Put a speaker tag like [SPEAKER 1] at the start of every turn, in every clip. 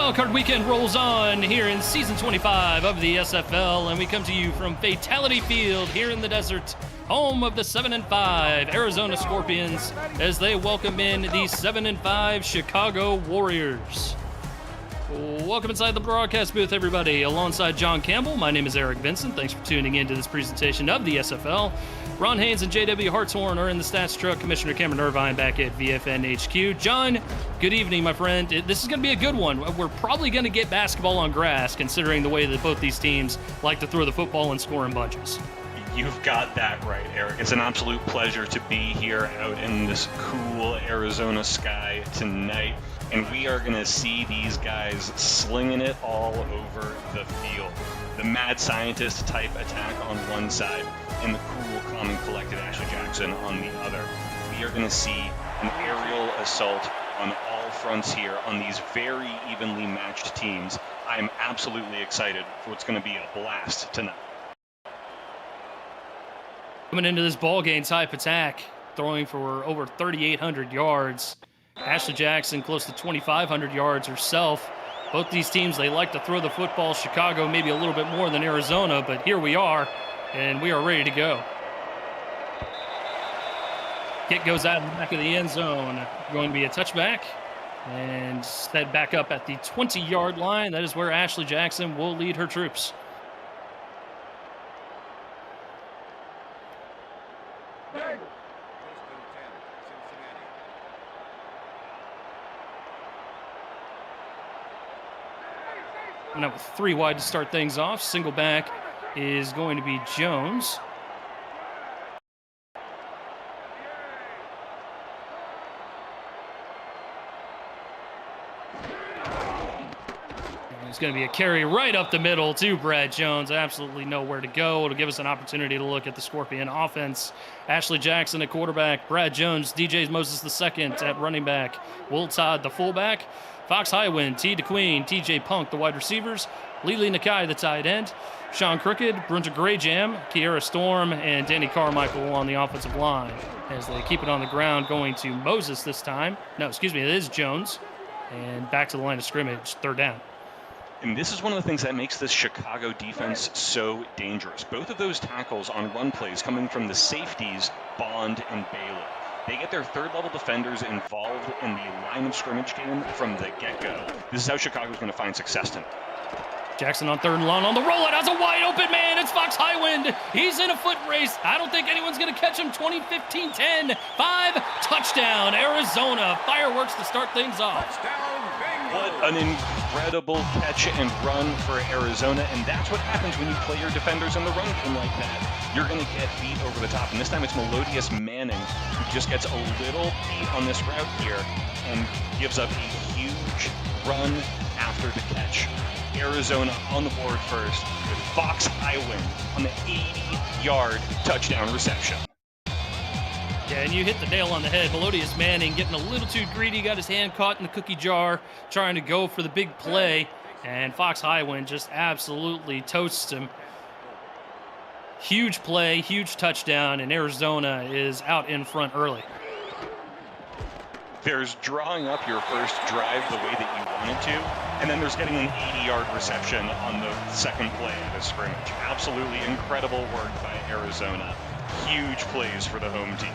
[SPEAKER 1] Wildcard weekend rolls on here in season 25 of the SFL, and we come to you from Fatality Field here in the desert, home of the 7-5 Arizona Scorpions, as they welcome in the 7-5 Chicago Warriors. Welcome inside the broadcast booth, everybody. Alongside John Campbell, my name is Eric Vincent. Thanks for tuning in to this presentation of the SFL. Ron Haynes and JW Hartshorn are in the stats truck. Commissioner Cameron Irvine back at VFN HQ. John, good evening, my friend. This is going to be a good one. We're probably going to get basketball on grass, considering the way that both these teams like to throw the football and score in bunches.
[SPEAKER 2] You've got that right, Eric. It's an absolute pleasure to be here out in this cool Arizona sky tonight. And we are going to see these guys slinging it all over the field. The mad scientist type attack on one side and the cool, calm, and collected Ashley Jackson on the other. We are going to see an aerial assault on all fronts here on these very evenly matched teams. I'm absolutely excited for what's going to be a blast tonight.
[SPEAKER 1] Coming into this ball game type attack, throwing for over 3,800 yards. Ashley Jackson close to 2,500 yards herself. Both these teams, they like to throw the football. Chicago maybe a little bit more than Arizona, but here we are, and we are ready to go. Kick goes out in the back of the end zone. Going to be a touchback, and set back up at the 20-yard line. That is where Ashley Jackson will lead her troops. Now with three wide to start things off. Single back is going to be Jones. And it's going to be a carry right up the middle to Brad Jones. Absolutely nowhere to go. It'll give us an opportunity to look at the Scorpion offense. Ashley Jackson at quarterback. Brad Jones, DJ Moses II at running back. Will Todd the fullback. Fox Highwind, T. DeQueen, TJ Punk, the wide receivers, Lily Nakai, the tight end, Sean Crooked, Brunta Grayjam, Kiera Storm, and Danny Carmichael on the offensive line. As they keep it on the ground, going to Moses this time. No, excuse me, it is Jones. And back to the line of scrimmage, third down.
[SPEAKER 2] And this is one of the things that makes this Chicago defense so dangerous. Both of those tackles on run plays coming from the safeties, Bond and Bailey. They get their third-level defenders involved in the line of scrimmage game from the get-go. This is how Chicago's going to find success tonight.
[SPEAKER 1] Jackson on third and long on the rollout. Has a wide-open man. It's Fox Highwind. He's in a foot race. I don't think anyone's going to catch him. 20-15-10. 5 touchdown. Arizona. Fireworks to start things off.
[SPEAKER 2] What an incredible catch and run for Arizona, and that's what happens when you play your defenders in the run game like that. You're going to get beat over the top, and this time it's Melodious Manning who just gets a little beat on this route here and gives up a huge run after the catch. Arizona on the board first with Fox Highwind on the 80-yard touchdown reception.
[SPEAKER 1] Yeah, and you hit the nail on the head. Melodious Manning getting a little too greedy, got his hand caught in the cookie jar, trying to go for the big play, and Fox Highwind just absolutely toasts him. Huge play, huge touchdown, and Arizona is out in front early.
[SPEAKER 2] There's drawing up your first drive the way that you wanted to, and then there's getting an 80-yard reception on the second play of the scrimmage. Absolutely incredible work by Arizona. Huge plays for the home team.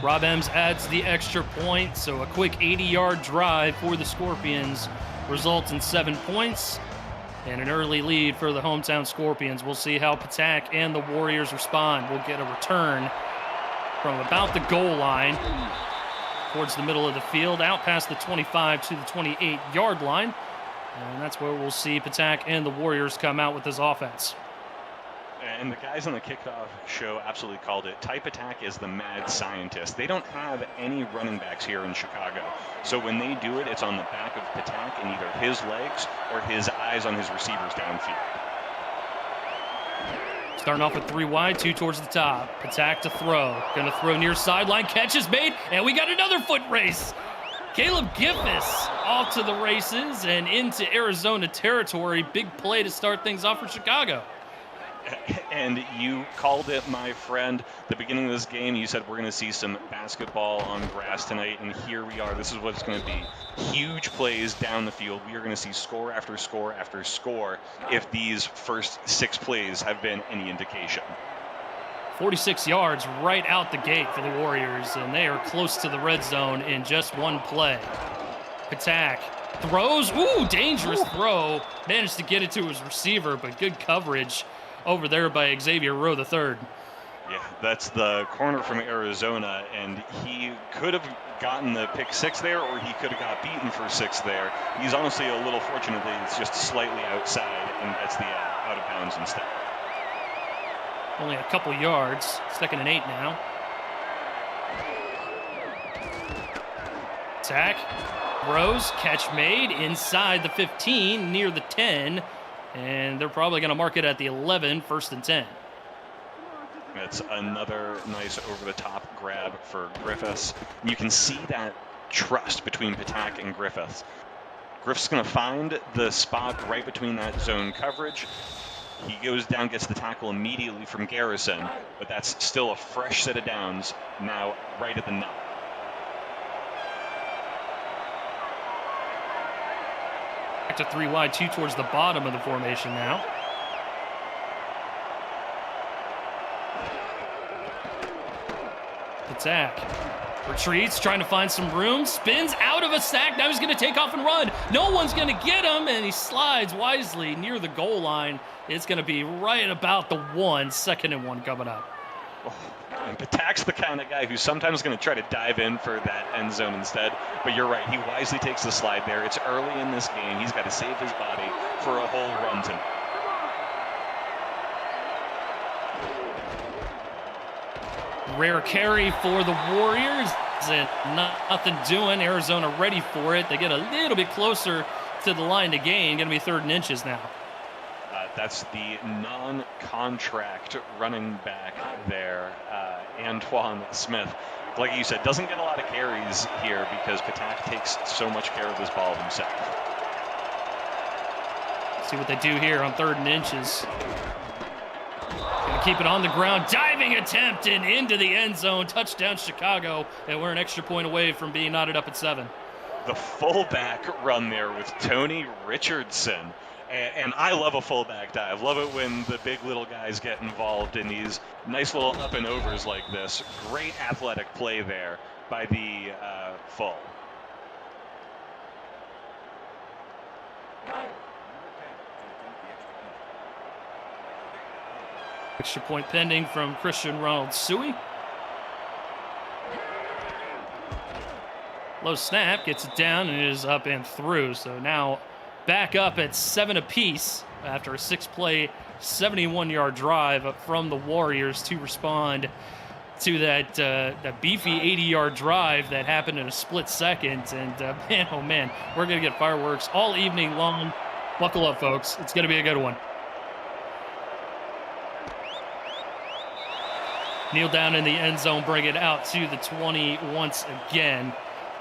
[SPEAKER 1] Rob Ems adds the extra point, so a quick 80-yard drive for the Scorpions results in 7 points and an early lead for the hometown Scorpions. We'll see how Patak and the Warriors respond. We'll get a return from about the goal line towards the middle of the field, out past the 25 to the 28-yard line, and that's where we'll see Patak and the Warriors come out with this offense.
[SPEAKER 2] And the guys on the kickoff show absolutely called it. Type attack is the mad scientist. They don't have any running backs here in Chicago. So when they do it, it's on the back of Patak and either his legs or his eyes on his receivers downfield.
[SPEAKER 1] Starting off with 3 wide, 2 towards the top. Patak to throw. Going to throw near sideline. Catch is made, and we got another foot race. Caleb Giffis off to the races and into Arizona territory. Big play to start things off for Chicago.
[SPEAKER 2] And you called it, my friend. The beginning of this game, you said we're going to see some basketball on grass tonight, and here we are. This is what it's going to be. Huge plays down the field. We are going to see score after score after score if these first 6 plays have been any indication.
[SPEAKER 1] 46 yards right out the gate for the Warriors, and they are close to the red zone in just one play. Patak throws. Ooh, dangerous throw. Managed to get it to his receiver, but good coverage over there by Xavier Rowe III.
[SPEAKER 2] Yeah, that's the corner from Arizona, and he could have gotten the pick 6 there, or he could have got beaten for 6 there. He's honestly a little fortunate that it's just slightly outside and gets the out of bounds instead.
[SPEAKER 1] Only a couple yards. 2nd and 8 now. Attack. Rose, catch made inside the 15, near the 10. And they're probably going to mark it at the 11, 1st and 10.
[SPEAKER 2] It's another nice over-the-top grab for Griffiths. You can see that trust between Patak and Griffiths. Griffiths going to find the spot right between that zone coverage. He goes down, gets the tackle immediately from Garrison, but that's still a fresh set of downs now right at the nut.
[SPEAKER 1] Back to 3 wide, 2 towards the bottom of the formation now. Attack. Retreats, trying to find some room. Spins out of a sack. Now he's going to take off and run. No one's going to get him, and he slides wisely near the goal line. It's going to be right about the 1, 2nd and 1 coming up.
[SPEAKER 2] Oh, and Patak's the kind of guy who's sometimes going to try to dive in for that end zone instead. But you're right. He wisely takes the slide there. It's early in this game. He's got to save his body for a whole run tonight.
[SPEAKER 1] Rare carry for the Warriors, and nothing doing. Arizona ready for it. They get a little bit closer to the line to gain. Going to be 3rd and inches now.
[SPEAKER 2] That's the non-contract running back there, Antoine Smith. Like you said, doesn't get a lot of carries here because Patak takes so much care of this ball himself.
[SPEAKER 1] See what they do here on 3rd and inches. Gonna keep it on the ground. Diving attempt and into the end zone. Touchdown Chicago. And we're an extra point away from being knotted up at 7.
[SPEAKER 2] The fullback run there with Tony Richardson. And I love a fullback dive. Love it when the big little guys get involved in these nice little up and overs like this. Great athletic play there by the full.
[SPEAKER 1] Extra point pending from Christian Ronald Suey. Low snap, gets it down, and it is up and through. So now back up at 7 apiece after a 6-play, 71-yard drive from the Warriors to respond to that beefy 80-yard drive that happened in a split second. And man, oh man, we're going to get fireworks all evening long. Buckle up, folks. It's going to be a good one. Kneel down in the end zone, bring it out to the 20 once again.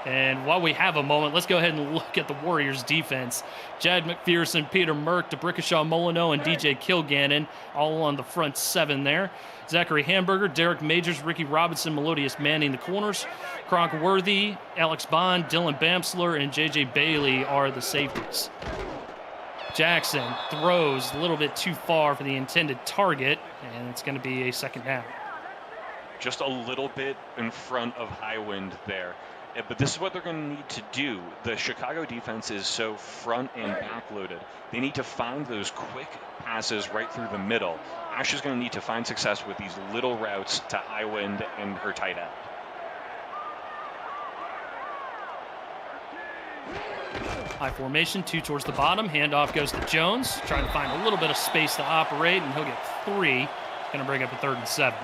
[SPEAKER 1] And while we have a moment, let's go ahead and look at the Warriors' defense. Jad McPherson, Peter Merck, DeBrickashaw Molyneux, and DJ Kilgannon, all on the front 7 there. Zachary Hamburger, Derek Majors, Ricky Robinson, Melodious Manning, the corners. Kronk Worthy, Alex Bond, Dylan Bamsler, and J.J. Bailey are the safeties. Jackson throws a little bit too far for the intended target, and it's going to be a 2nd down.
[SPEAKER 2] Just a little bit in front of Highwind there. But this is what they're going to need to do. The Chicago defense is so front and back loaded. They need to find those quick passes right through the middle. Ash is going to need to find success with these little routes to Highwind and her tight end.
[SPEAKER 1] High formation, 2 towards the bottom. Handoff goes to Jones. Trying to find a little bit of space to operate, and he'll get 3. Going to bring up a 3rd and 7.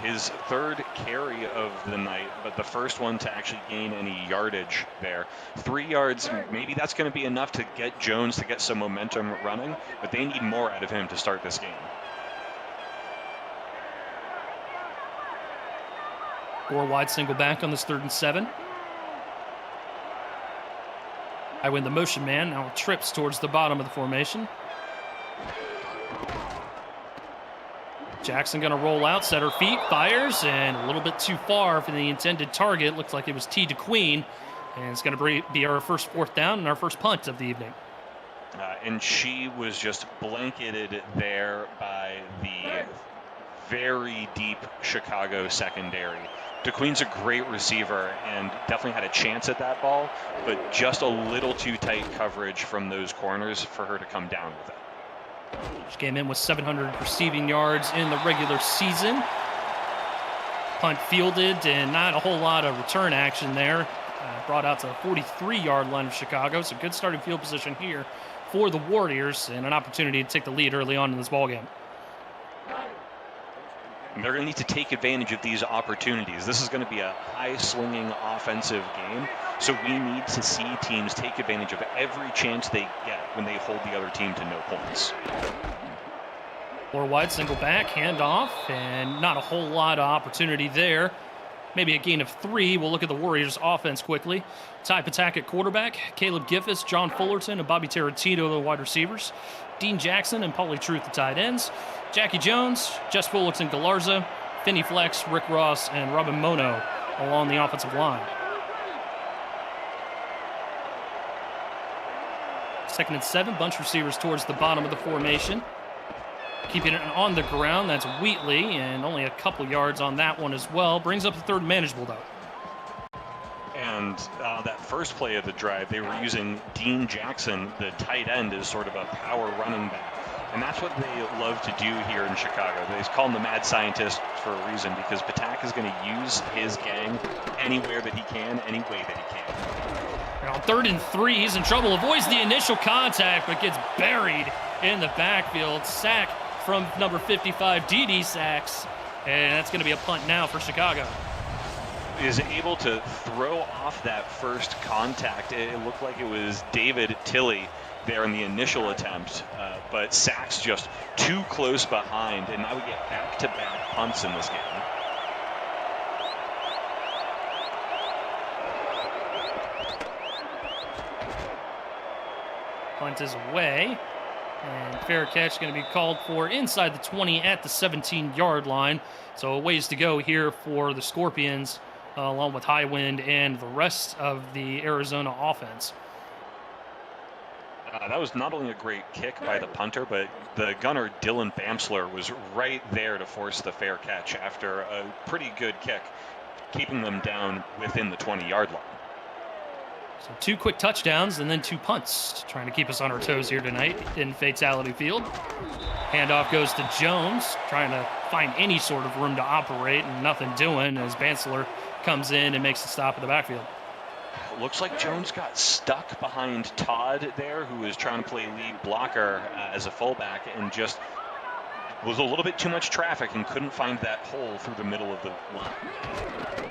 [SPEAKER 2] His 3rd carry of the night, but the first one to actually gain any yardage there. 3 yards, maybe that's going to be enough to get Jones to get some momentum running, but they need more out of him to start this game.
[SPEAKER 1] 4 wide single back on this 3rd and 7. I win the motion man, now trips towards the bottom of the formation. Jackson going to roll out, set her feet, fires, and a little bit too far for the intended target. Looks like it was T to Queen, and it's going to be our first fourth down and our first punt of the evening.
[SPEAKER 2] And she was just blanketed there by the very deep Chicago secondary. DeQueen's a great receiver and definitely had a chance at that ball, but just a little too tight coverage from those corners for her to come down with it.
[SPEAKER 1] She came in with 700 receiving yards in the regular season. Punt fielded and not a whole lot of return action there. Brought out to the 43-yard line of Chicago, so good starting field position here for the Warriors and an opportunity to take the lead early on in this ballgame.
[SPEAKER 2] They're going to need to take advantage of these opportunities. This is going to be a high-swinging offensive game, so we need to see teams take advantage of every chance they get when they hold the other team to no points.
[SPEAKER 1] Four wide, single back, handoff, and not a whole lot of opportunity there. Maybe a gain of 3. We'll look at the Warriors' offense quickly. Ty Patak at quarterback, Caleb Giffis, John Fullerton, and Bobby Tarantino, the wide receivers. Dean Jackson and Paulie Truth, the tight ends. Jackie Jones, Jess Fullerton, Galarza, Finney Flex, Rick Ross, and Robin Mono along the offensive line. 2nd and 7, bunch receivers towards the bottom of the formation. Keeping it on the ground, that's Wheatley, and only a couple yards on that one as well. Brings up the third manageable, though.
[SPEAKER 2] And that first play of the drive, they were using Dean Jackson, the tight end, as sort of a power running back. And that's what they love to do here in Chicago. They call him the mad scientist for a reason, because Patak is going to use his gang anywhere that he can, any way that he can.
[SPEAKER 1] On 3rd and 3, he's in trouble. Avoids the initial contact, but gets buried in the backfield. Sack from number 55, D.D. Sachs. And that's going to be a punt now for Chicago.
[SPEAKER 2] Is able to throw off that first contact. It looked like it was David Tilley there in the initial attempt, but Sachs just too close behind, and now we get back-to-back punts in this game.
[SPEAKER 1] Punt is away, and fair catch going to be called for inside the 20 at the 17-yard line. So a ways to go here for the Scorpions, along with High Wind and the rest of the Arizona offense.
[SPEAKER 2] That was not only a great kick by the punter, but the gunner, Dylan Bamsler, was right there to force the fair catch after a pretty good kick, keeping them down within the 20-yard line.
[SPEAKER 1] So 2 quick touchdowns and then 2 punts, trying to keep us on our toes here tonight in Fatality Field. Handoff goes to Jones, trying to find any sort of room to operate, and nothing doing as Bamsler comes in and makes the stop in the backfield.
[SPEAKER 2] Looks like Jones got stuck behind Todd there, who was trying to play lead blocker as a fullback, and just was a little bit too much traffic and couldn't find that hole through the middle of the line.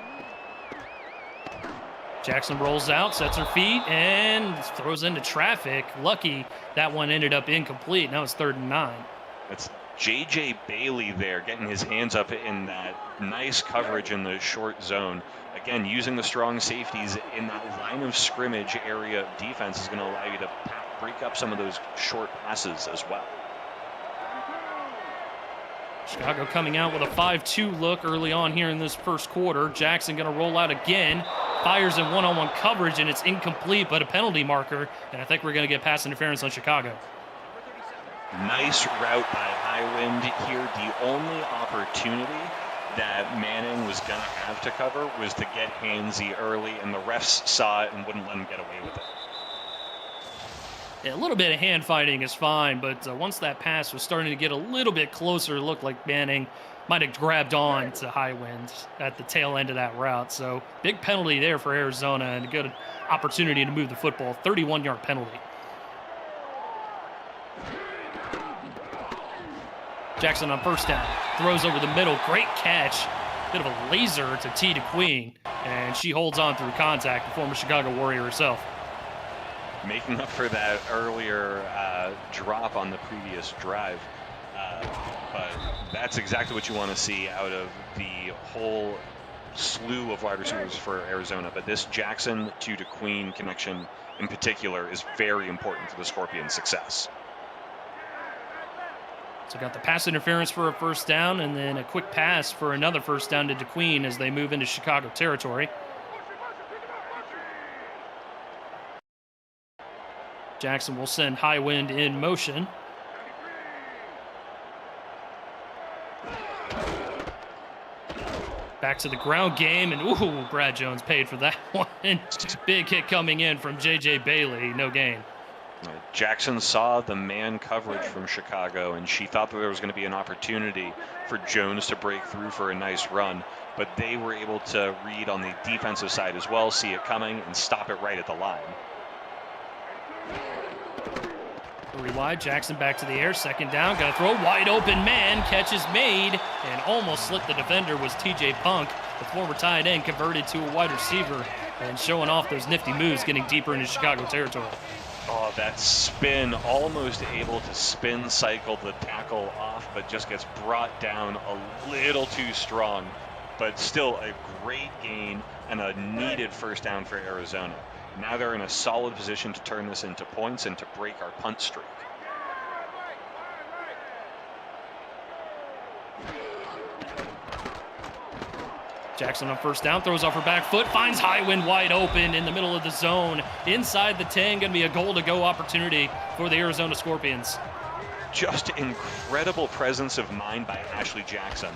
[SPEAKER 1] Jackson rolls out, sets her feet, and throws into traffic. Lucky that one ended up incomplete. Now it's 3rd and 9.
[SPEAKER 2] It's J.J. Bailey there getting his hands up in that nice coverage in the short zone. Again, using the strong safeties in that line of scrimmage area of defense is going to allow you to break up some of those short passes as well.
[SPEAKER 1] Chicago coming out with a 5-2 look early on here in this first quarter. Jackson going to roll out again. Fires in one-on-one coverage, and it's incomplete, but a penalty marker. And I think we're going to get pass interference on Chicago.
[SPEAKER 2] Nice route by High Wind here. The only opportunity that Manning was going to have to cover was to get handsy early, and the refs saw it and wouldn't let him get away with it.
[SPEAKER 1] Yeah, a little bit of hand fighting is fine, but once that pass was starting to get a little bit closer, it looked like Manning might have grabbed on to High Wind at the tail end of that route. So big penalty there for Arizona and a good opportunity to move the football. 31-yard penalty. Jackson on first down. Throws over the middle. Great catch. Bit of a laser to T to Queen. And she holds on through contact, the former Chicago Warrior herself.
[SPEAKER 2] Making up for that earlier drop on the previous drive. But that's exactly what you want to see out of the whole slew of wide receivers for Arizona. But this Jackson to Queen connection in particular is very important for the Scorpions' success.
[SPEAKER 1] So got the pass interference for a first down, and then a quick pass for another first down to DeQueen as they move into Chicago territory. Jackson will send Highwind in motion. Back to the ground game, and ooh, Brad Jones paid for that one. Big hit coming in from J.J. Bailey, no gain.
[SPEAKER 2] Jackson saw the man coverage from Chicago, and she thought that there was going to be an opportunity for Jones to break through for a nice run, but they were able to read on the defensive side as well, see it coming, and stop it right at the line.
[SPEAKER 1] 3 wide, Jackson back to the air, second down, got to throw, wide open man, catch is made, and almost slipped the defender was TJ Punk, the former tight end converted to a wide receiver, and showing off those nifty moves, getting deeper into Chicago territory.
[SPEAKER 2] Oh, that spin, almost able to spin cycle the tackle off, but just gets brought down a little too strong, but still a great gain and a needed first down for Arizona. Now they're in a solid position to turn this into points and to break our punt streak.
[SPEAKER 1] Jackson on first down, throws off her back foot, finds Highwind wide open in the middle of the zone. Inside the 10, going to be a goal-to-go opportunity for the Arizona Scorpions.
[SPEAKER 2] Just incredible presence of mind by Ashley Jackson.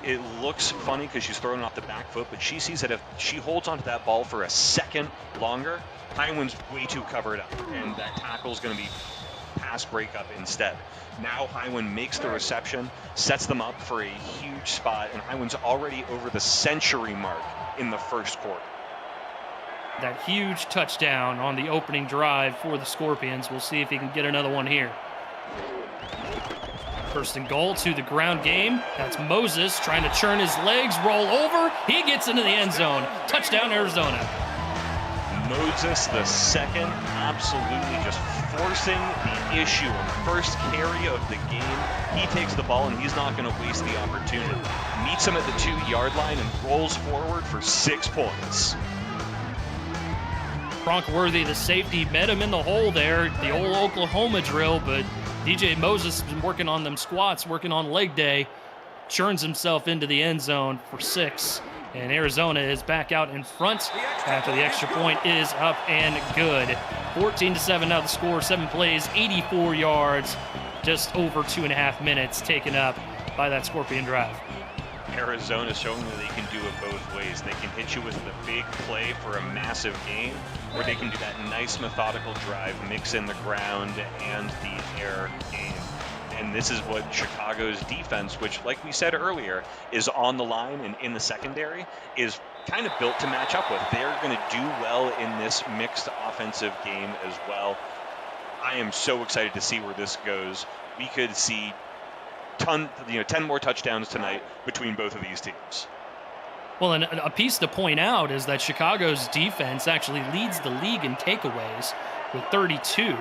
[SPEAKER 2] It looks funny because she's throwing off the back foot, but she sees that if she holds onto that ball for a second longer, Highwind's way too covered up, and that tackle's going to be pass breakup instead. Now Highwind makes the reception, sets them up for a huge spot, and Highwind's already over the century mark in the first quarter.
[SPEAKER 1] That huge touchdown on the opening drive for the Scorpions. We'll see if he can get another one here. First and goal to the ground game. That's Moses trying to churn his legs, roll over. He gets into the end zone. Touchdown, Arizona.
[SPEAKER 2] Moses, the second, absolutely just forcing the issue on the first carry of the game. He takes the ball, and he's not going to waste the opportunity. Meets him at the 2-yard line and rolls forward for 6 points.
[SPEAKER 1] Bronkworthy, the safety, met him in the hole there, the old Oklahoma drill, but DJ Moses has been working on them squats, working on leg day, churns himself into the end zone for 6. And Arizona is back out in front after the extra point is up and good. 14-7 now the score, 7 plays, 84 yards, just over 2.5 minutes taken up by that Scorpion drive.
[SPEAKER 2] Arizona showing that they can do it both ways. They can hit you with the big play for a massive gain, or they can do that nice methodical drive, mix in the ground and the air game. And this is what Chicago's defense, which, like we said earlier, is on the line and in the secondary, is kind of built to match up with. They're going to do well in this mixed offensive game as well. I am so excited to see where this goes. We could see 10 more touchdowns tonight between both of these teams.
[SPEAKER 1] Well, and a piece to point out is that Chicago's defense actually leads the league in takeaways with 32.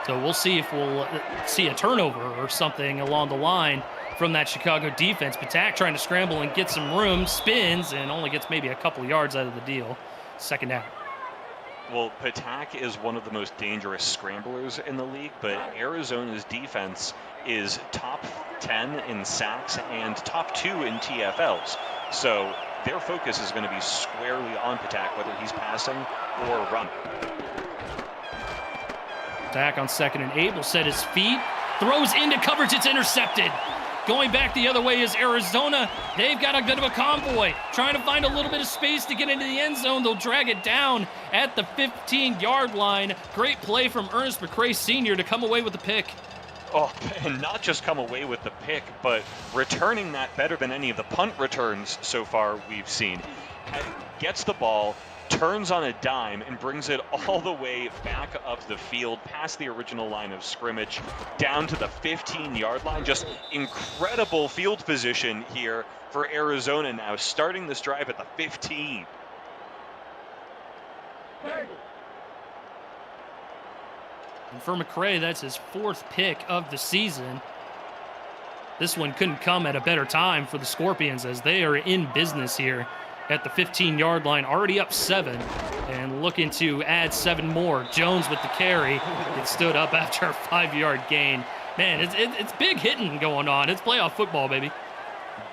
[SPEAKER 1] So we'll see if we'll see a turnover or something along the line from that Chicago defense. Patak trying to scramble and get some room, spins, and only gets maybe a couple yards out of the deal. Second down.
[SPEAKER 2] Well, Patak is one of the most dangerous scramblers in the league, but Arizona's defense is top 10 in sacks and top 2 in TFLs. So their focus is going to be squarely on Patak, whether he's passing or running.
[SPEAKER 1] Patak on 2nd and 8 will set his feet, throws into coverage, it's intercepted. Going back the other way is Arizona. They've got a bit of a convoy, trying to find a little bit of space to get into the end zone. They'll drag it down at the 15-yard line. Great play from Ernest McCray Sr. to come away with the pick.
[SPEAKER 2] Oh, and not just come away with the pick, but returning that better than any of the punt returns so far we've seen. Gets the ball, turns on a dime, and brings it all the way back up the field, past the original line of scrimmage, down to the 15-yard line. Just incredible field position here for Arizona now, starting this drive at the 15.
[SPEAKER 1] And for McCray, that's his 4th pick of the season. This one couldn't come at a better time for the Scorpions as they are in business here at the 15-yard line, already up 7 and looking to add 7 more. Jones with the carry. It stood up after a 5-yard gain Man, it's big hitting going on. It's playoff football, baby.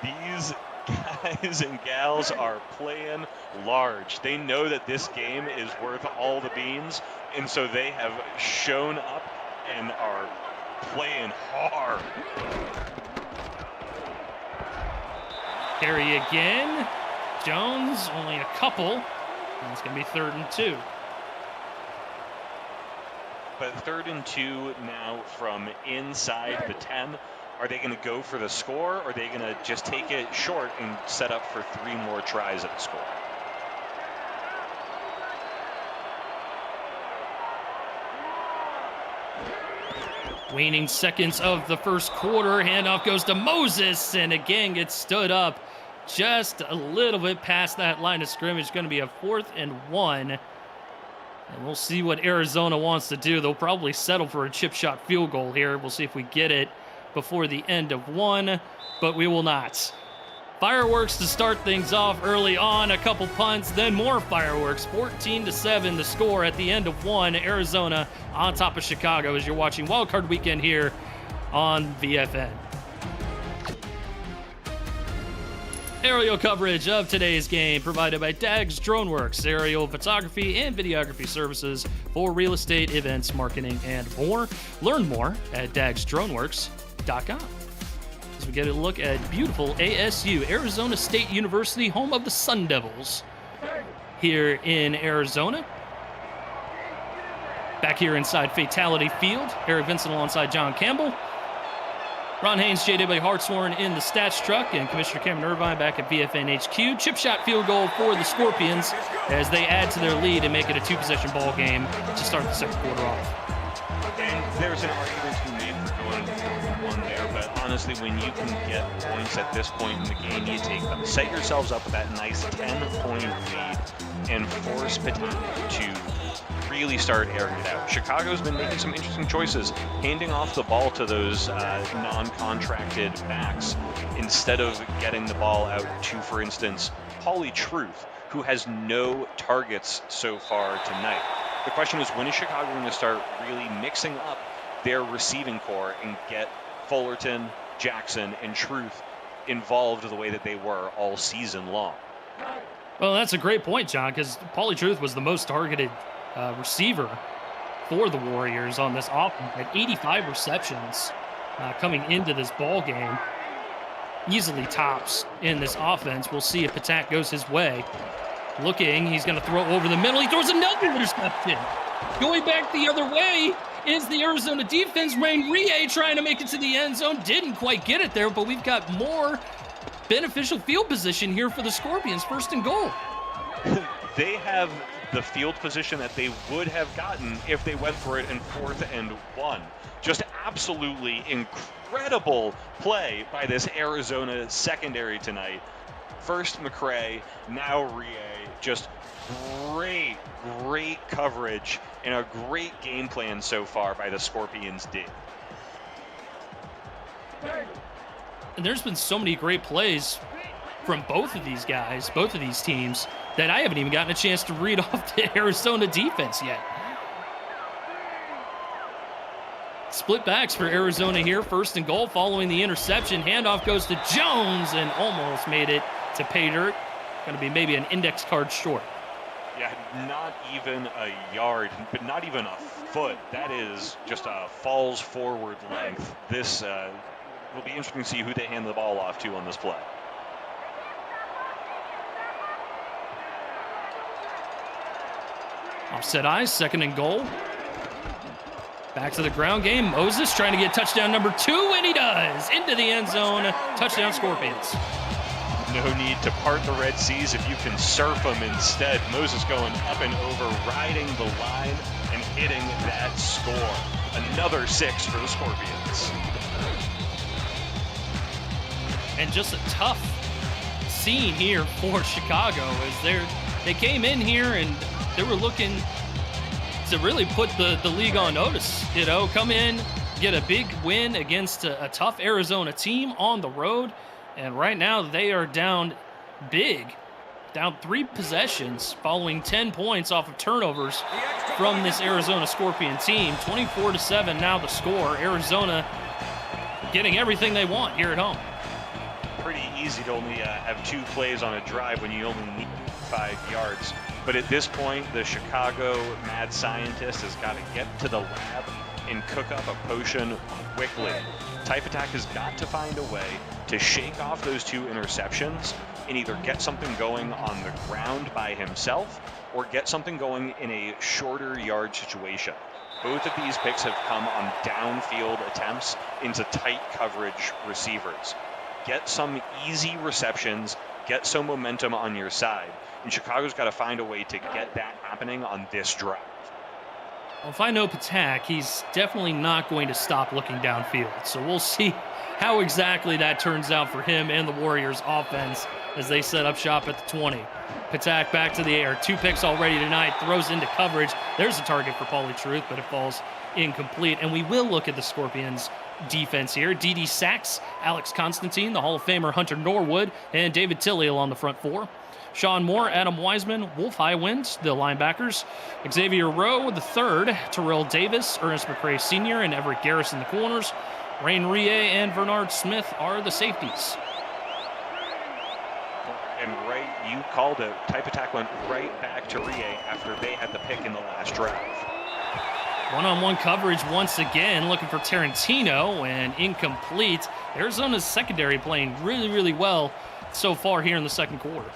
[SPEAKER 2] These guys and gals are playing large. They know that this game is worth all the beans, and so they have shown up and are playing hard.
[SPEAKER 1] Carry again. Jones, only a couple. And it's going to be 3rd and 2.
[SPEAKER 2] But 3rd and 2 now from inside the 10. Are they going to go for the score, or are they going to just take it short and set up for 3 more tries at the score?
[SPEAKER 1] Waning seconds of the first quarter. Handoff goes to Moses, and again gets stood up just a little bit past that line of scrimmage. Going to be a 4th and 1. And we'll see what Arizona wants to do. They'll probably settle for a chip shot field goal here. We'll see if we get it before the end of 1, but we will not. Fireworks to start things off early on. A couple punts, then more fireworks. 14-7 the score at the end of 1. Arizona on top of Chicago as you're watching Wildcard Weekend here on VFN. Aerial coverage of today's game provided by Dags DroneWorks, aerial photography and videography services for real estate, events, marketing, and more. Learn more at dagsdroneworks.com. As we get a look at beautiful ASU, Arizona State University, home of the Sun Devils, here in Arizona. Back here inside Fatality Field, Eric Vincent alongside John Campbell. Ron Haynes, J.W. Hartshorn in the stats truck, and Commissioner Cameron Irvine back at VFN HQ. Chip shot field goal for the Scorpions as they add to their lead and make it a 2-possession ball game to start the second quarter off.
[SPEAKER 2] And there's an argument to be made for going for 1 there, but honestly, when you can get points at this point in the game, you take them. Set yourselves up with that nice 10-point lead and force Patak to really start airing it out. Chicago's been making some interesting choices, handing off the ball to those non-contracted backs instead of getting the ball out to, for instance, Pauly Truth, who has no targets so far tonight. The question is, when is Chicago going to start really mixing up their receiving core and get Fullerton, Jackson, and Truth involved the way that they were all season long?
[SPEAKER 1] Well, that's a great point, John, because Pauly Truth was the most targeted receiver for the Warriors on this offense at 85 receptions coming into this ball game. Easily tops in this offense. We'll see if Patak goes his way. Looking, he's going to throw over the middle. He throws another interception. Going back the other way is the Arizona defense. Wayne Rie trying to make it to the end zone. Didn't quite get it there, but we've got more beneficial field position here for the Scorpions. 1st and goal.
[SPEAKER 2] They have the field position that they would have gotten if they went for it in 4th and 1. Just absolutely incredible play by this Arizona secondary tonight. First McCray, now Rie. Just great coverage and a great game plan so far by the Scorpions D.
[SPEAKER 1] And there's been so many great plays from both of these guys, both of these teams, that I haven't even gotten a chance to read off the Arizona defense yet. Split backs for Arizona here. 1st and goal following the interception. Handoff goes to Jones and almost made it to pay dirt. Going to be maybe an index card short.
[SPEAKER 2] Yeah, not even a yard, but not even a foot. That is just a falls forward length. This will be interesting to see who they hand the ball off to on this play.
[SPEAKER 1] Offset eyes, 2nd and goal. Back to the ground game. Moses trying to get touchdown number 2, and he does. Into the end zone. Touchdown Scorpions.
[SPEAKER 2] No need to part the Red Seas if you can surf them instead. Moses going up and over, riding the line and hitting that score. Another 6 for the Scorpions.
[SPEAKER 1] And just a tough scene here for Chicago as they came in here and they were looking to really put the league on notice. You know, come in, get a big win against a tough Arizona team on the road. And right now they are down big down 3 possessions following 10 points off of turnovers from this Arizona Scorpion team. 24-7 now the score. Arizona getting everything they want here at home.
[SPEAKER 2] Pretty easy to only have 2 plays on a drive when you only need 5 yards. But at this point, the Chicago mad scientist has got to get to the lab and cook up a potion quickly. Type Attack has got to find a way to shake off those 2 interceptions and either get something going on the ground by himself or get something going in a shorter yard situation. Both of these picks have come on downfield attempts into tight coverage receivers. Get some easy receptions, get some momentum on your side, and Chicago's got to find a way to get that happening on this drive.
[SPEAKER 1] Well, if I know Patak, he's definitely not going to stop looking downfield. So we'll see how exactly that turns out for him and the Warriors offense as they set up shop at the 20. Patak back to the air. 2 picks already tonight. Throws into coverage. There's a target for Pauly Truth, but it falls incomplete. And we will look at the Scorpions defense here. D.D. Sachs, Alex Constantine, the Hall of Famer Hunter Norwood, and David Tilley along the front 4. Sean Moore, Adam Wiseman, Wolf Highwind, the linebackers. Xavier Rowe, the third. Terrell Davis, Ernest McCray Sr., and Everett Garrison, the corners. Rain Rie and Bernard Smith are the safeties.
[SPEAKER 2] And right, you called it. Type Attack went right back to Rie after they had the pick in the last drive.
[SPEAKER 1] One-on-one coverage once again, looking for Tarantino, and incomplete. Arizona's secondary playing really, really well so far here in the second quarter.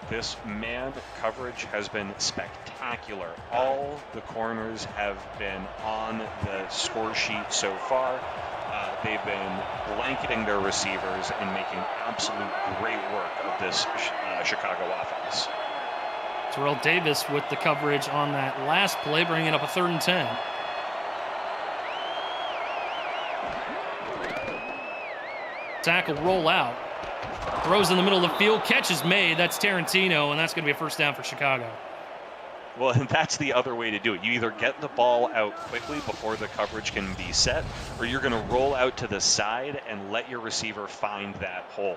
[SPEAKER 2] This man coverage has been spectacular. All the corners have been on the score sheet so far. They've been blanketing their receivers and making absolute great work of this Chicago offense.
[SPEAKER 1] Terrell Davis with the coverage on that last play, bringing up a 3rd and 10. Tackle roll out. Throws in the middle of the field. Catch is made. That's Tarantino, and that's going to be a first down for Chicago.
[SPEAKER 2] Well, and that's the other way to do it. You either get the ball out quickly before the coverage can be set, or you're going to roll out to the side and let your receiver find that hole.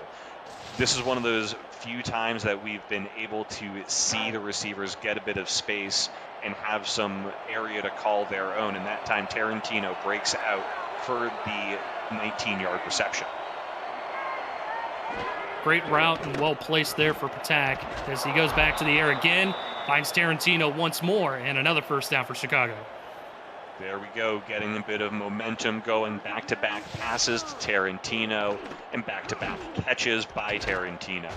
[SPEAKER 2] This is one of those few times that we've been able to see the receivers get a bit of space and have some area to call their own. And that time, Tarantino breaks out for the 19-yard reception.
[SPEAKER 1] Great route and well placed there for Patak as he goes back to the air again, finds Tarantino once more, and another first down for Chicago.
[SPEAKER 2] There we go, getting a bit of momentum going, back-to-back passes to Tarantino and back-to-back catches by Tarantino.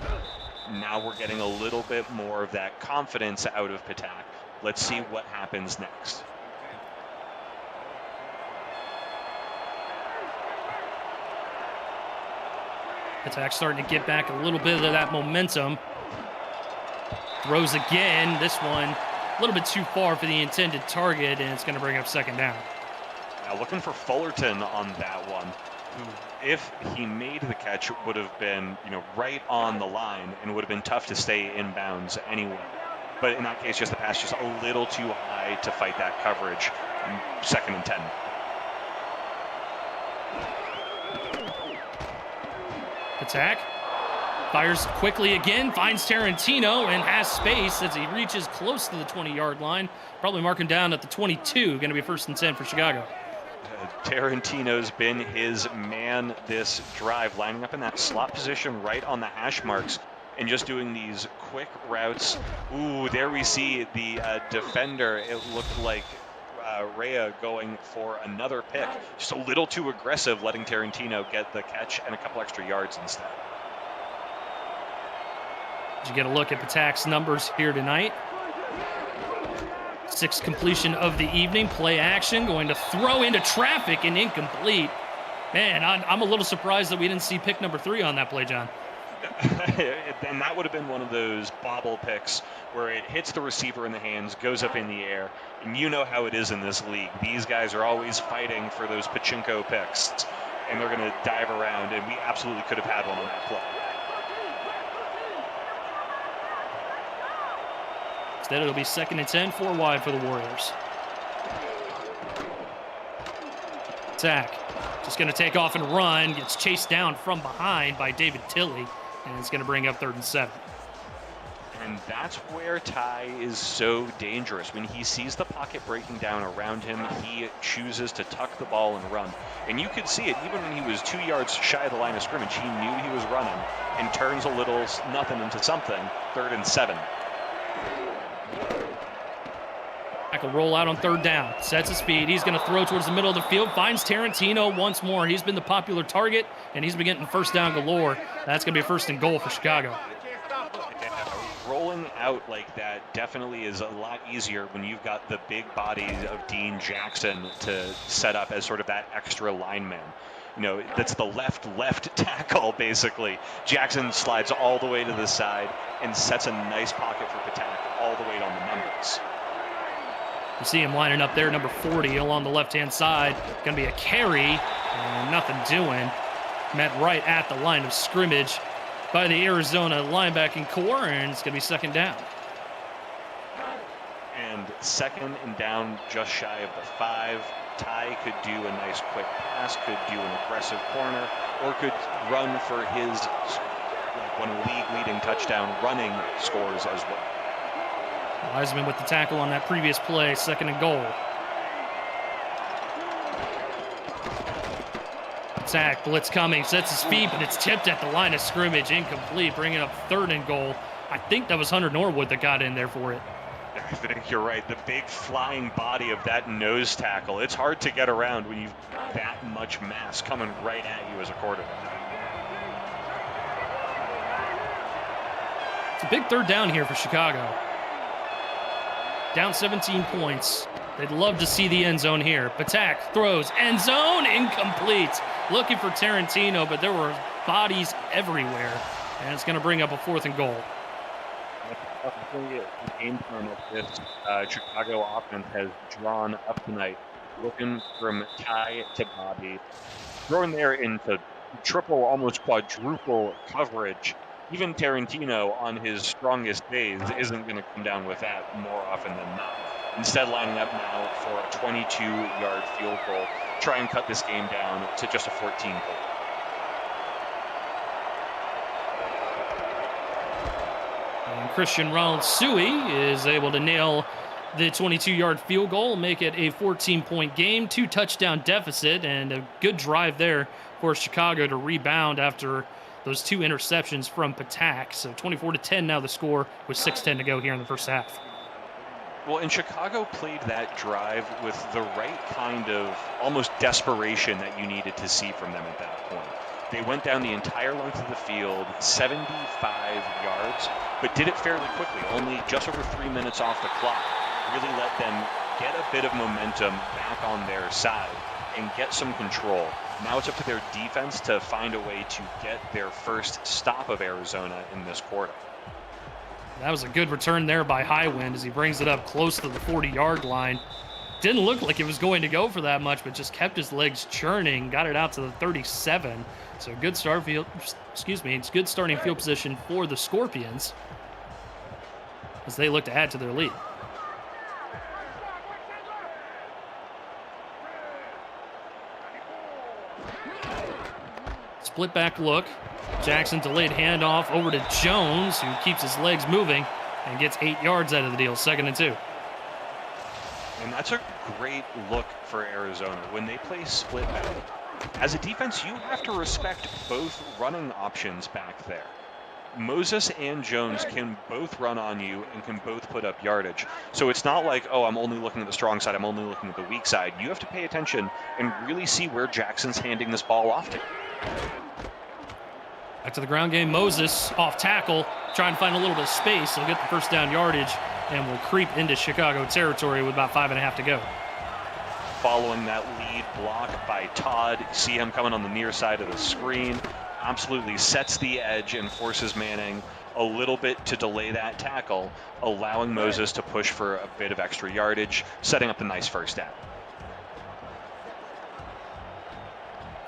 [SPEAKER 2] Now we're getting a little bit more of that confidence out of Patak. Let's see what happens next.
[SPEAKER 1] Patak starting to get back a little bit of that momentum. Throws again. This one a little bit too far for the intended target, and it's going to bring up 2nd down.
[SPEAKER 2] Now looking for Fullerton on that one, who, if he made the catch, would have been, right on the line and would have been tough to stay inbounds anyway. But in that case, just the pass just a little too high to fight that coverage. 2nd and 10.
[SPEAKER 1] Patak fires quickly again, finds Tarantino, and has space as he reaches close to the 20-yard line. Probably marking down at the 22. Going to be 1st and 10 for Chicago.
[SPEAKER 2] Tarantino's been his man this drive, lining up in that slot position right on the hash marks and just doing these quick routes. Ooh, there we see the defender. It looked like Rea going for another pick. Just a little too aggressive, letting Tarantino get the catch and a couple extra yards instead.
[SPEAKER 1] Did you get a look at Patak's numbers here tonight? 6th completion of the evening. Play action, going to throw into traffic and incomplete. Man, I'm a little surprised that we didn't see pick number 3 on that play, John.
[SPEAKER 2] And that would have been one of those bobble picks where it hits the receiver in the hands, goes up in the air, and you know how it is in this league. These guys are always fighting for those pachinko picks, and they're going to dive around, and we absolutely could have had one on that play.
[SPEAKER 1] Instead, it'll be 2nd and 10, 4 wide for the Warriors. Patak just going to take off and run, gets chased down from behind by David Tilley, and it's going to bring up 3rd and 7.
[SPEAKER 2] And that's where Ty is so dangerous. When he sees the pocket breaking down around him, he chooses to tuck the ball and run. And you could see it even when he was 2 yards shy of the line of scrimmage. He knew he was running and turns a little nothing into something. 3rd and 7.
[SPEAKER 1] Tackle roll out on 3rd down. Sets his speed. He's going to throw towards the middle of the field. Finds Tarantino once more. He's been the popular target, and he's been getting first down galore. That's going to be a 1st and goal for Chicago.
[SPEAKER 2] Rolling out like that definitely is a lot easier when you've got the big body of Dean Jackson to set up as sort of that extra lineman. You know, that's the left tackle, basically. Jackson slides all the way to the side and sets a nice pocket for Patak all the way on the numbers.
[SPEAKER 1] You see him lining up there, number 40 along the left-hand side. Going to be a carry, and nothing doing. Met right at the line of scrimmage by the Arizona linebacking core, and it's going to be 2nd down.
[SPEAKER 2] And 2nd and down, just shy of the 5. Ty could do a nice quick pass, could do an aggressive corner, or could run for his one of the league-leading touchdown running scores as well.
[SPEAKER 1] Wiseman with the tackle on that previous play, 2nd and goal. Attack, blitz coming, sets his feet, but it's tipped at the line of scrimmage, incomplete, bringing up 3rd and goal. I think that was Hunter Norwood that got in there for it.
[SPEAKER 2] I think you're right. The big flying body of that nose tackle. It's hard to get around when you've got that much mass coming right at you as a quarterback.
[SPEAKER 1] It's a big 3rd down here for Chicago. Down 17 points. They'd love to see the end zone here. Patak throws, end zone, incomplete. Looking for Tarantino, but there were bodies everywhere. And it's going to bring up a 4th and goal.
[SPEAKER 2] The game plan of this Chicago offense has drawn up tonight, looking from Ty to Bobby, throwing there into triple, almost quadruple coverage. Even Tarantino on his strongest days isn't going to come down with that more often than not. Instead, lining up now for a 22-yard field goal, try and cut this game down to just a 14 goal.
[SPEAKER 1] And Christian Ronald-Suey is able to nail the 22-yard field goal, make it a 14-point game, 2-touchdown deficit, and a good drive there for Chicago to rebound after those 2 interceptions from Patak. So 24-10 now the score with 6:10 to go here in the first half.
[SPEAKER 2] Well, and Chicago played that drive with the right kind of almost desperation that you needed to see from them at that point. They went down the entire length of the field, 75 yards, but did it fairly quickly, only just over 3 minutes off the clock. Really let them get a bit of momentum back on their side and get some control. Now it's up to their defense to find a way to get their first stop of Arizona in this quarter.
[SPEAKER 1] That was a good return there by Highwind as he brings it up close to the 40-yard line. Didn't look like it was going to go for that much, but just kept his legs churning, got it out to the 37. So good it's good starting field position for the Scorpions as they look to add to their lead. Split back look. Jackson delayed handoff over to Jones, who keeps his legs moving and gets 8 yards out of the deal. 2nd and 2.
[SPEAKER 2] And that's a great look for Arizona when they play split back. As a defense, you have to respect both running options back there. Moses and Jones can both run on you and can both put up yardage. So it's not like, oh, I'm only looking at the strong side, I'm only looking at the weak side. You have to pay attention and really see where Jackson's handing this ball off to.
[SPEAKER 1] Back to the ground game. Moses off tackle, trying to find a little bit of space. He'll get the first down yardage and will creep into Chicago territory with about 5.5 to go.
[SPEAKER 2] Following that lead block by Todd, you see him coming on the near side of the screen. Absolutely sets the edge and forces Manning a little bit to delay that tackle, allowing Moses to push for a bit of extra yardage, setting up a nice first down.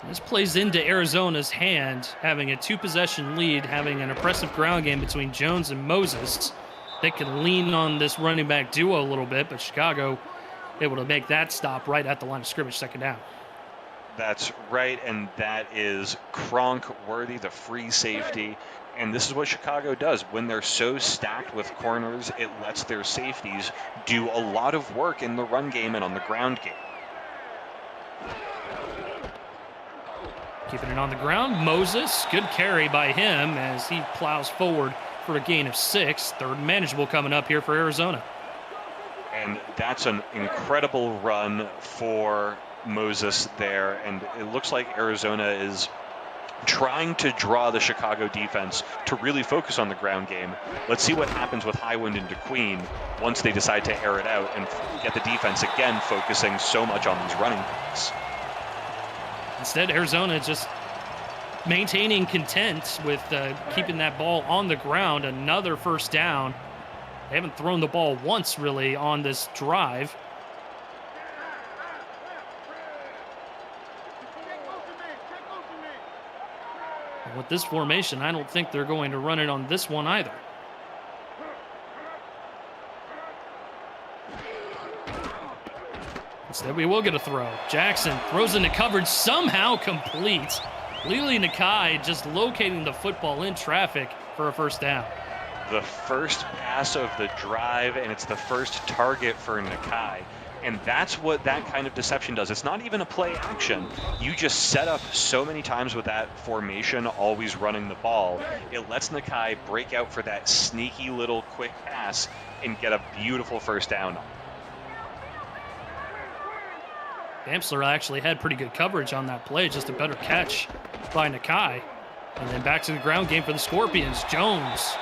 [SPEAKER 1] This plays into Arizona's hand, having a 2-possession lead, having an impressive ground game between Jones and Moses. They can lean on this running back duo a little bit, but Chicago able to make that stop right at the line of scrimmage, 2nd down.
[SPEAKER 2] That's right, and that is Kronk-worthy, the free safety. And this is what Chicago does. When they're so stacked with corners, it lets their safeties do a lot of work in the run game and on the ground game.
[SPEAKER 1] Keeping it on the ground, Moses, good carry by him as he plows forward for a gain of 6. Third and manageable coming up here for Arizona.
[SPEAKER 2] And that's an incredible run for Moses there, and it looks like Arizona is trying to draw the Chicago defense to really focus on the ground game. Let's see what happens with Highwind and DeQueen once they decide to air it out and get the defense again focusing so much on these running backs.
[SPEAKER 1] Instead, Arizona just maintaining content with keeping that ball on the ground. Another first down. They haven't thrown the ball once, really, on this drive. And with this formation, I don't think they're going to run it on this one either. Instead, we will get a throw. Jackson throws into coverage, somehow complete. Lili Nakai just locating the football in traffic for a first down.
[SPEAKER 2] The first pass of the drive, and it's the first target for Nakai. And that's what that kind of deception does. It's not even a play action. You just set up so many times with that formation, always running the ball. It lets Nakai break out for that sneaky little quick pass and get a beautiful first down.
[SPEAKER 1] Bamsler actually had pretty good coverage on that play, just a better catch by Nakai. And then back to the ground game for the Scorpions. Jones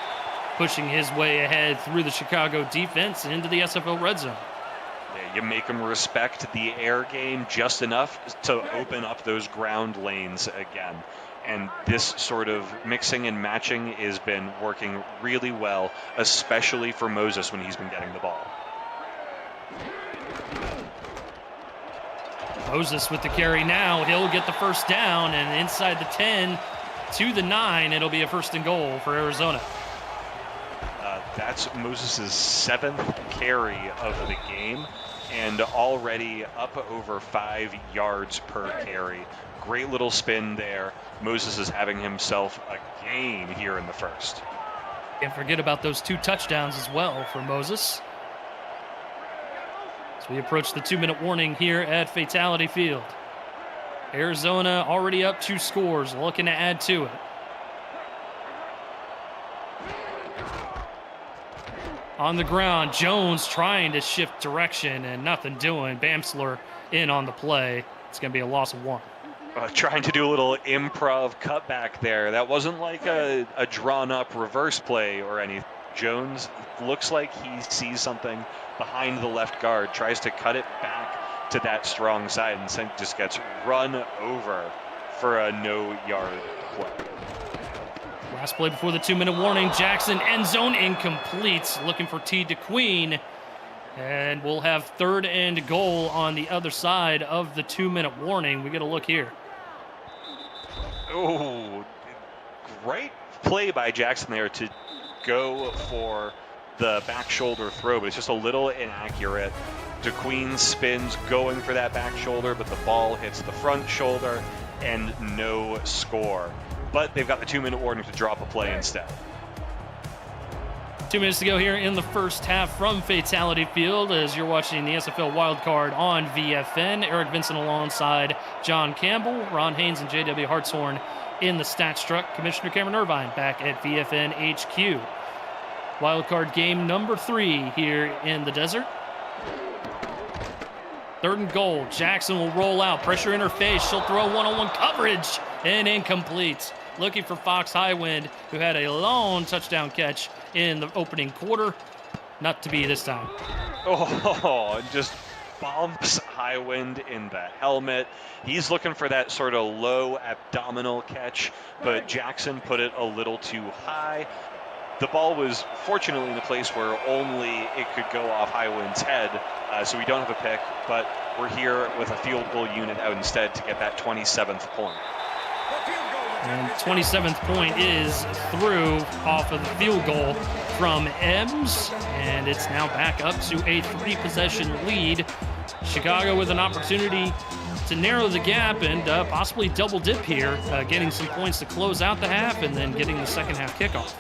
[SPEAKER 1] pushing his way ahead through the Chicago defense into the SFL red zone.
[SPEAKER 2] Yeah, you make them respect the air game just enough to open up those ground lanes again. And this sort of mixing and matching has been working really well, especially for Moses when he's been getting the ball.
[SPEAKER 1] Moses with the carry now. He'll get the first down, and inside the 10 to the 9, it'll be a first and goal for Arizona.
[SPEAKER 2] That's Moses' 7th carry of the game, and already up over 5 yards per carry. Great little spin there. Moses is having himself a game here in the first.
[SPEAKER 1] Can't forget about those 2 touchdowns as well for Moses. As we approach the 2-minute warning here at Fatality Field. Arizona already up 2 scores, looking to add to it. On the ground, Jones trying to shift direction and nothing doing. Bamsler in on the play. It's going to be a loss of 1.
[SPEAKER 2] Trying to do a little improv cutback there. That wasn't like a drawn-up reverse play or anything. Jones looks like he sees something behind the left guard, tries to cut it back to that strong side, and just gets run over for a no-yard play.
[SPEAKER 1] Last play before the 2-minute warning. Jackson, end zone incomplete. Looking for T. DeQueen. And we'll have 3rd and goal on the other side of the 2-minute warning. We get a look here.
[SPEAKER 2] Oh, great play by Jackson there to go for the back shoulder throw, but it's just a little inaccurate. DeQueen spins going for that back shoulder, but the ball hits the front shoulder and no score. But they've got the 2-minute warning to drop a play instead.
[SPEAKER 1] 2 minutes to go here in the first half from Fatality Field as you're watching the SFL Wildcard on VFN. Eric Vincent alongside John Campbell, Ron Haynes, and JW Hartshorn in the stats truck. Commissioner Cameron Irvine back at VFN HQ. Wildcard game number 3 here in the desert. 3rd and goal. Jackson will roll out. Pressure in her face. She'll throw one-on-one coverage and incomplete. Looking for Fox Highwind, who had a long touchdown catch in the opening quarter. Not to be this time.
[SPEAKER 2] Oh, just bumps Highwind in the helmet. He's looking for that sort of low abdominal catch, but Jackson put it a little too high. The ball was fortunately in a place where only it could go off Highwind's head, so we don't have a pick, but we're here with a field goal unit out instead to get that 27th point.
[SPEAKER 1] And 27th point is through off of the field goal from Ems, and it's now back up to a 3-possession lead. Chicago with an opportunity to narrow the gap and possibly double dip here, getting some points to close out the half and then getting the second half kickoff.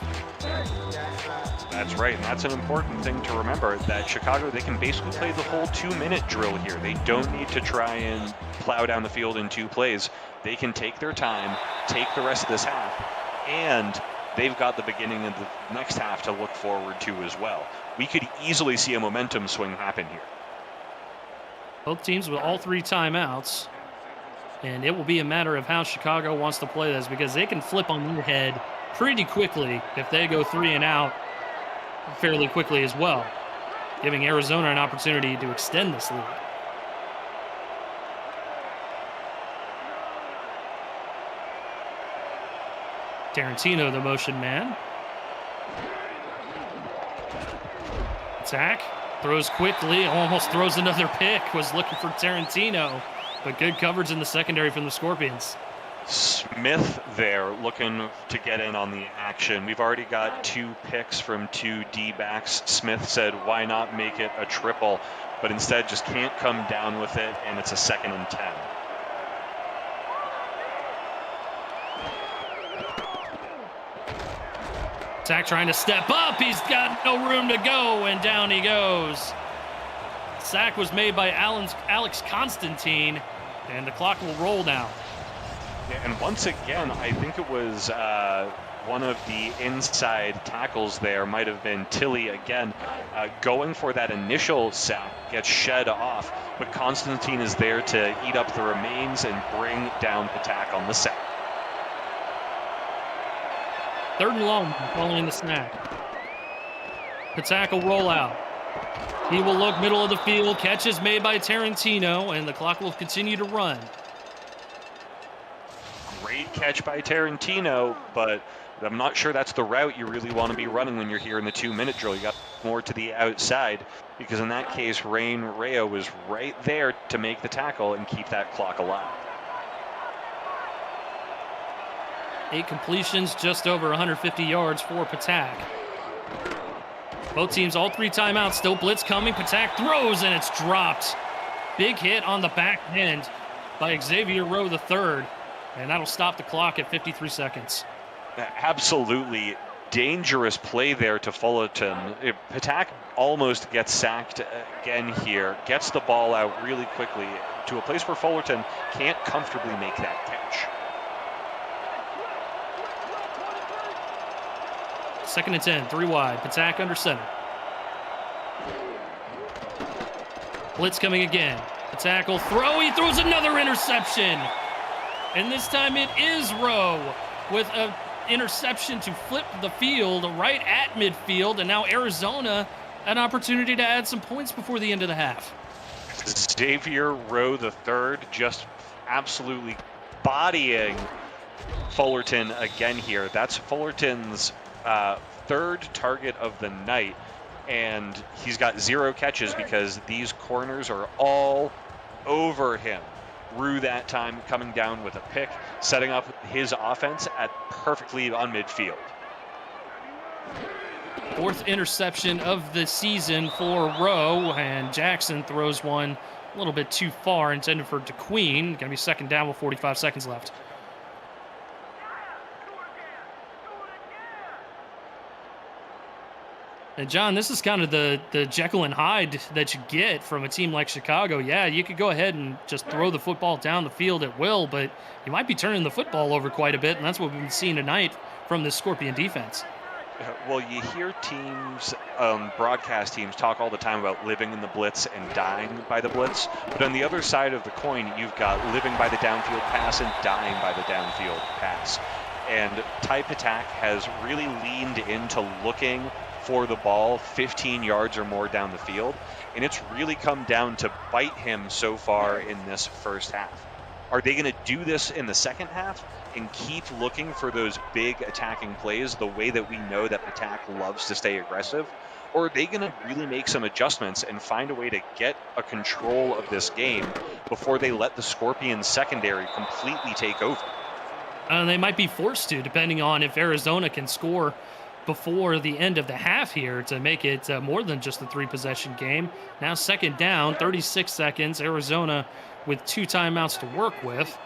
[SPEAKER 2] That's right, and that's an important thing to remember, that Chicago, they can basically play the whole 2-minute drill here. They don't need to try and plow down the field in 2 plays. They can take their time, take the rest of this half, and they've got the beginning of the next half to look forward to as well. We could easily see a momentum swing happen here.
[SPEAKER 1] Both teams with all 3 timeouts, and it will be a matter of how Chicago wants to play this, because they can flip on their head pretty quickly if they go 3 and out fairly quickly as well, giving Arizona an opportunity to extend this lead. Tarantino, the motion man. Attack. Throws quickly. Almost throws another pick. Was looking for Tarantino. But good coverage in the secondary from the Scorpions.
[SPEAKER 2] Smith there looking to get in on the action. We've already got 2 picks from 2 D-backs. Smith said, why not make it a triple? But instead just can't come down with it, and it's a 2nd and 10.
[SPEAKER 1] Attack trying to step up. He's got no room to go, and down he goes. Sack was made by Alex Constantine, and the clock will roll now.
[SPEAKER 2] Yeah, and once again, I think it was one of the inside tackles there, might have been Tilly again, going for that initial sack, gets shed off, but Constantine is there to eat up the remains and bring down Patak on the sack.
[SPEAKER 1] 3rd and long following the snap. Patak will roll out. He will look middle of the field. Catch is made by Tarantino, and the clock will continue to run.
[SPEAKER 2] Great catch by Tarantino, but I'm not sure that's the route you really want to be running when you're here in the 2-minute drill. You got more to the outside, because in that case, Rain Rayo was right there to make the tackle and keep that clock alive.
[SPEAKER 1] 8 completions, just over 150 yards for Patak. Both teams, all 3 timeouts, still blitz coming. Patak throws, and it's dropped. Big hit on the back end by Xavier Rowe III, and that'll stop the clock at 53 seconds.
[SPEAKER 2] Absolutely dangerous play there to Fullerton. Patak almost gets sacked again here, gets the ball out really quickly to a place where Fullerton can't comfortably make that catch.
[SPEAKER 1] 2nd and 10, 3 wide. Patak under center. Blitz coming again. Patak will throw. He throws another interception. And this time it is Rowe with an interception to flip the field right at midfield. And now Arizona an opportunity to add some points before the end of the half.
[SPEAKER 2] Xavier Rowe III just absolutely bodying Fullerton again here. That's Fullerton's 3rd target of the night, and he's got 0 catches because these corners are all over him. Rue that time coming down with a pick, setting up his offense at perfectly on midfield.
[SPEAKER 1] 4th interception of the season for Rowe, and Jackson throws one a little bit too far, intended for DeQueen. Going to be 2nd down with 45 seconds left. And John, this is kind of the Jekyll and Hyde that you get from a team like Chicago. Yeah, you could go ahead and just throw the football down the field at will, but you might be turning the football over quite a bit, and that's what we've been seeing tonight from this Scorpion defense.
[SPEAKER 2] Well, you hear teams, broadcast teams, talk all the time about living in the blitz and dying by the blitz. But on the other side of the coin, you've got living by the downfield pass and dying by the downfield pass. And Ty Patak has really leaned into looking for the ball 15 yards or more down the field, and it's really come down to bite him so far in this first half. Are they going to do this in the second half and keep looking for those big attacking plays the way that we know that Patak loves to stay aggressive? Or are they going to really make some adjustments and find a way to get a control of this game before they let the Scorpions secondary completely take over?
[SPEAKER 1] They might be forced to, depending on if Arizona can score before the end of the half here to make it more than just a 3-possession game. Now second down, 36 seconds. Arizona with 2 timeouts to work with.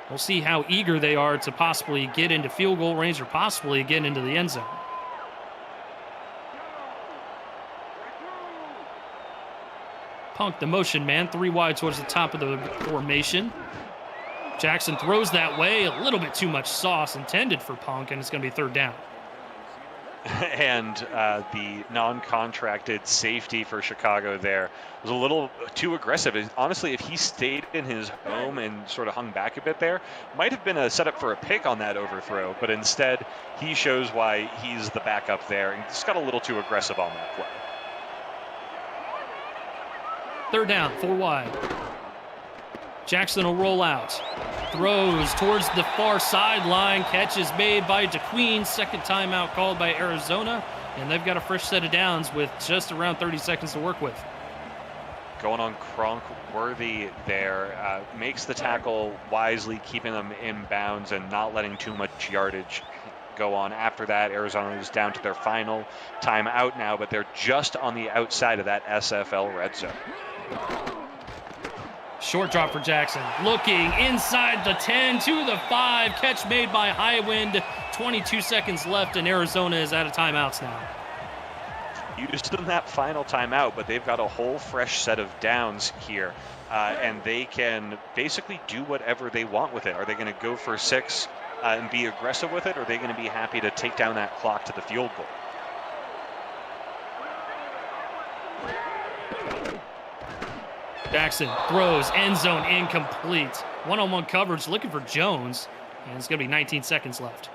[SPEAKER 1] We'll see how eager they are to possibly get into field goal range or possibly get into the end zone. Punk, the motion man, 3 wide towards the top of the formation. Jackson throws that way, a little bit too much sauce intended for Punk, and it's going to be third down.
[SPEAKER 3] And the non-contracted safety for Chicago there was a little too aggressive. Honestly, if he stayed in his home and sort of hung back a bit there, might have been a setup for a pick on that overthrow, but instead he shows why he's the backup there and just got a little too aggressive on that play.
[SPEAKER 1] Third down, 4 wide. Jackson will roll out. Throws towards the far sideline. Catch is made by DeQueen. Second timeout called by Arizona. And they've got a fresh set of downs with just around 30 seconds to work with.
[SPEAKER 3] Going on Kronk-Worthy there. Makes the tackle wisely, keeping them in bounds and not letting too much yardage go on. After that, Arizona is down to their final timeout now, but they're just on the outside of that SFL red zone.
[SPEAKER 1] Short drop for Jackson. Looking inside the 10 to the 5. Catch made by Highwind. 22 seconds left, and Arizona is out of timeouts now.
[SPEAKER 3] Used in that final timeout, but they've got a whole fresh set of downs here, and they can basically do whatever they want with it. Are they going to go for 6 and be aggressive with it, or are they going to be happy to take down that clock to the field goal?
[SPEAKER 1] Jackson throws, end zone incomplete. One-on-one coverage looking for Jones, and it's going to be 19 seconds left.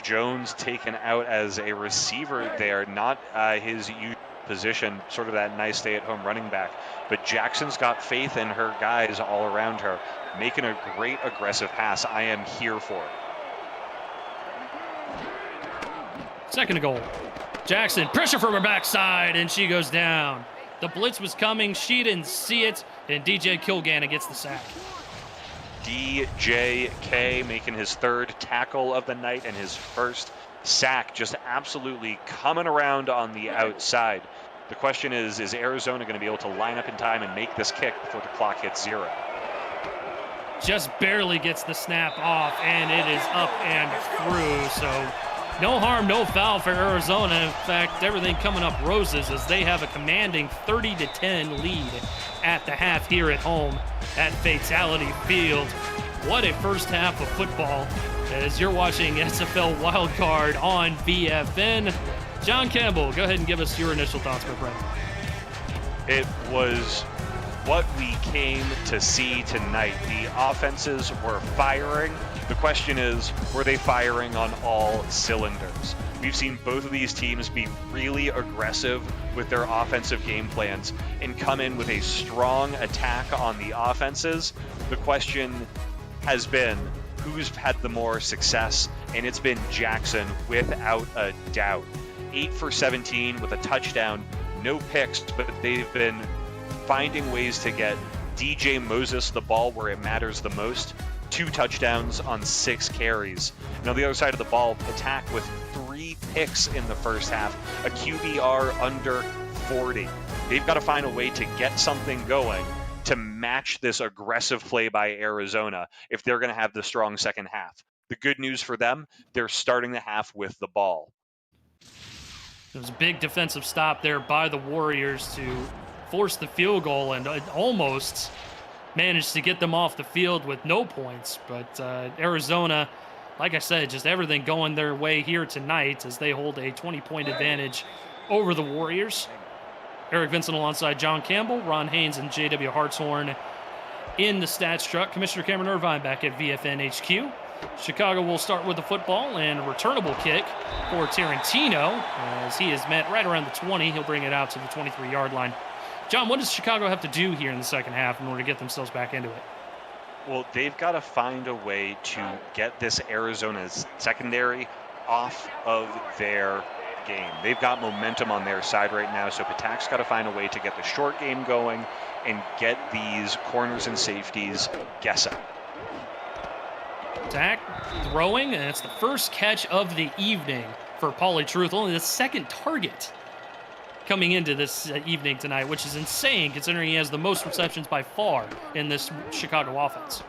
[SPEAKER 3] Jones taken out as a receiver there, not his usual position, sort of that nice stay-at-home running back. But Jackson's got faith in her guys all around her, making a great aggressive pass. I am here for it.
[SPEAKER 1] Second and goal. Jackson, pressure from her backside, and she goes down. The blitz was coming. She didn't see it, and DJ Kilgannon gets the sack.
[SPEAKER 3] DJK making his 3rd tackle of the night and his 1st sack, just absolutely coming around on the outside. The question is Arizona going to be able to line up in time and make this kick before the clock hits 0?
[SPEAKER 1] Just barely gets the snap off, and it is up and through, so no harm, no foul for Arizona. In fact, everything coming up roses as they have a commanding 30-10 lead at the half here at home at Fatality Field. What a first half of football as you're watching SFL Wildcard on VFN. John Campbell, go ahead and give us your initial thoughts, my friend.
[SPEAKER 3] It was what we came to see tonight. The offenses were firing. The question is, were they firing on all cylinders? We've seen both of these teams be really aggressive with their offensive game plans and come in with a strong attack on the offenses. The question has been, who's had the more success? And it's been Jackson without a doubt. 8 for 17 with a touchdown, no picks, but they've been finding ways to get DJ Moses the ball where it matters the most. 2 touchdowns on 6 carries. And on the other side of the ball, attack with 3 picks in the first half, a QBR under 40. They've got to find a way to get something going to match this aggressive play by Arizona if they're going to have the strong second half. The good news for them, they're starting the half with the ball.
[SPEAKER 1] There was a big defensive stop there by the Warriors to force the field goal, and almost managed to get them off the field with no points. But Arizona, like I said, just everything going their way here tonight as they hold a 20-point advantage over the Warriors. Eric Vincent alongside John Campbell, Ron Haynes, and J.W. Hartshorn in the stats truck. Commissioner Cameron Irvine back at VFN HQ. Chicago will start with the football and a returnable kick for Tarantino as he is met right around the 20. He'll bring it out to the 23-yard line. John, what does Chicago have to do here in the second half in order to get themselves back into it?
[SPEAKER 3] Well, they've got to find a way to get this Arizona's secondary off of their game. They've got momentum on their side right now, so Patak's got to find a way to get the short game going and get these corners and safeties guessing.
[SPEAKER 1] Attack, throwing, and it's the first catch of the evening for Pauly Truth. Only the second target coming into this evening tonight, which is insane considering he has the most receptions by far in this Chicago offense.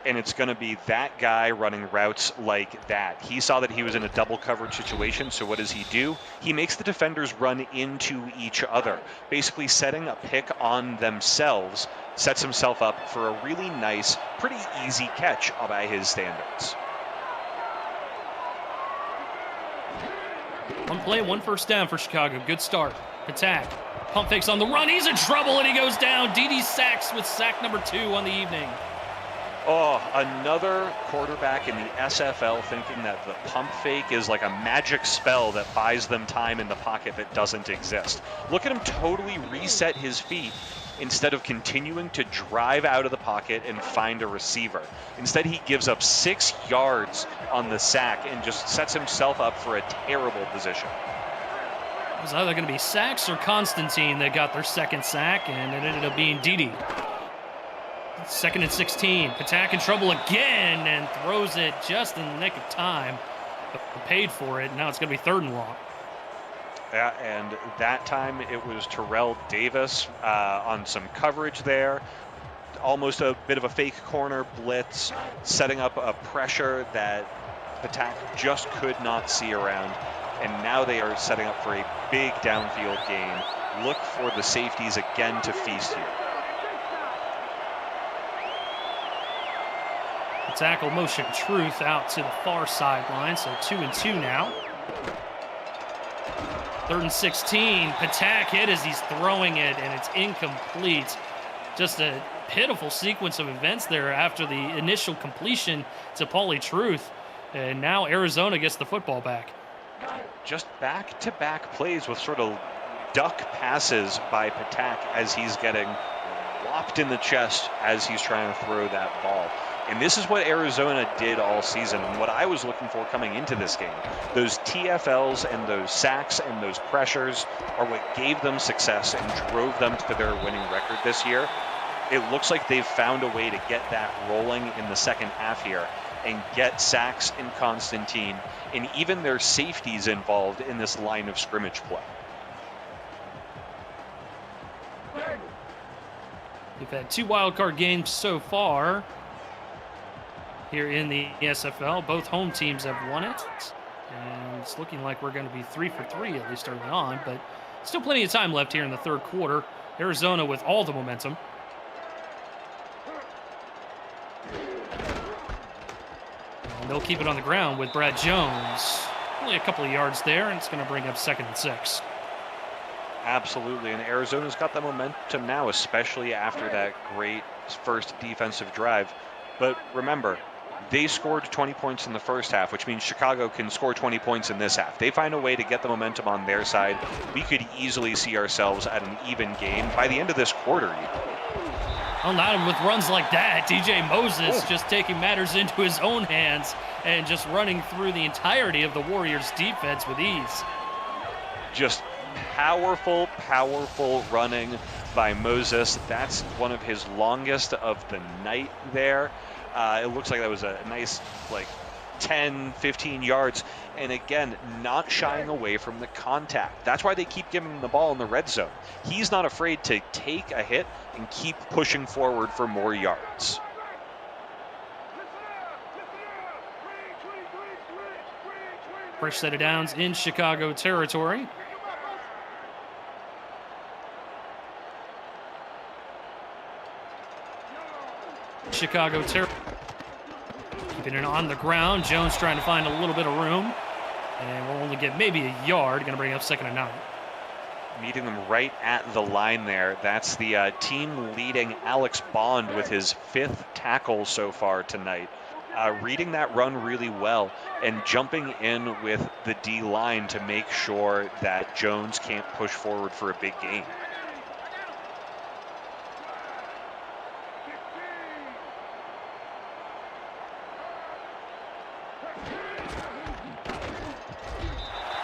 [SPEAKER 3] And it's going to be that guy running routes like that. He saw that he was in a double coverage situation, so what does he do? He makes the defenders run into each other, basically setting a pick on themselves, sets himself up for a really nice, pretty easy catch by his standards.
[SPEAKER 1] One play, one first down for Chicago. Good start. Attack. Pump fakes on the run. He's in trouble, and he goes down. Dede sacks with sack number 2 on the evening.
[SPEAKER 3] Oh, another quarterback in the SFL thinking that the pump fake is like a magic spell that buys them time in the pocket that doesn't exist. Look at him totally reset his feet instead of continuing to drive out of the pocket and find a receiver. Instead, he gives up 6 yards on the sack and just sets himself up for a terrible position.
[SPEAKER 1] It was either going to be Sachs or Constantine that got their second sack, and it ended up being Dede. 2nd and 16. Patak in trouble again and throws it just in the nick of time. But paid for it. Now it's going to be 3rd and long.
[SPEAKER 3] Yeah, and that time it was Terrell Davis on some coverage there. Almost a bit of a fake corner blitz, setting up a pressure that Patak just could not see around. And now they are setting up for a big downfield game. Look for the safeties again to feast here.
[SPEAKER 1] The tackle motion Truth out to the far sideline, so 2 and 2 now. 3rd and 16. Patak hit as he's throwing it, and it's incomplete. Just a pitiful sequence of events there after the initial completion to Pauly Truth. And now Arizona gets the football back.
[SPEAKER 3] Just back-to-back plays with sort of duck passes by Patak as he's getting whopped in the chest as he's trying to throw that ball. And this is what Arizona did all season, and what I was looking for coming into this game. Those TFLs and those sacks and those pressures are what gave them success and drove them to their winning record this year. It looks like they've found a way to get that rolling in the second half here and get Sachs and Constantine and even their safeties involved in this line of scrimmage play.
[SPEAKER 1] We've had 2 wildcard games so far here in the SFL. Both home teams have won it. And it's looking like we're going to be 3 for 3, at least early on. But still plenty of time left here in the 3rd quarter. Arizona with all the momentum. And they'll keep it on the ground with Brad Jones. Only a couple of yards there, and it's going to bring up 2nd and 6.
[SPEAKER 3] Absolutely, and Arizona's got the momentum now, especially after that great first defensive drive. But remember, they scored 20 points in the first half, which means Chicago can score 20 points in this half. They find a way to get the momentum on their side. We could easily see ourselves at an even game by the end of this quarter, even.
[SPEAKER 1] Well, not with runs like that. DJ Moses just taking matters into his own hands and just running through the entirety of the Warriors' defense with ease.
[SPEAKER 3] Just powerful running by Moses. That's one of his longest of the night there. It looks like that was a nice, 10, 15 yards. And again, not shying away from the contact. That's why they keep giving him the ball in the red zone. He's not afraid to take a hit and keep pushing forward for more yards.
[SPEAKER 1] Fresh set of downs in Chicago territory. Chicago territory. Keeping it on the ground. Jones trying to find a little bit of room. And we'll only get maybe a yard. Going to bring up 2nd and 9.
[SPEAKER 3] Meeting them right at the line there. That's the team leading Alex Bond with his 5th tackle so far tonight. Reading that run really well and jumping in with the D-line to make sure that Jones can't push forward for a big gain.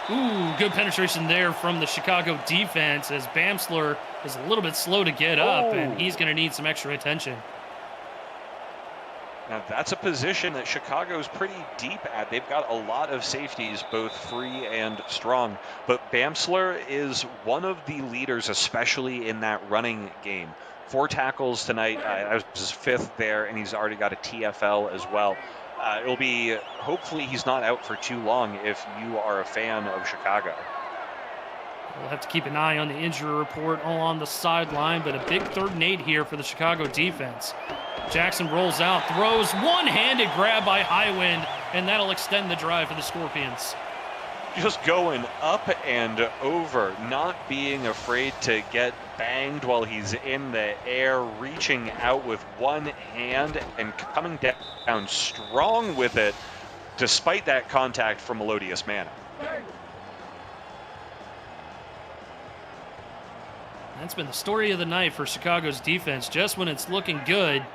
[SPEAKER 1] Ooh, good penetration there from the Chicago defense as Bamsler is a little bit slow to get up, and he's going to need some extra attention.
[SPEAKER 3] Now that's a position that Chicago's pretty deep at. They've got a lot of safeties, both free and strong. But Bamsler is one of the leaders, especially in that running game. 4 tackles tonight. That was his 5th there, and he's already got a TFL as well. It'll be, hopefully he's not out for too long if you are a fan of Chicago.
[SPEAKER 1] We'll have to keep an eye on the injury report all on the sideline, but a big 3rd and 8 here for the Chicago defense. Jackson rolls out, throws, one-handed grab by Highwind, and that'll extend the drive for the Scorpions.
[SPEAKER 3] Just going up and over, not being afraid to get banged while he's in the air, reaching out with one hand and coming down strong with it, despite that contact from Melodious Mana.
[SPEAKER 1] That's been the story of the night for Chicago's defense. Just when it's looking good,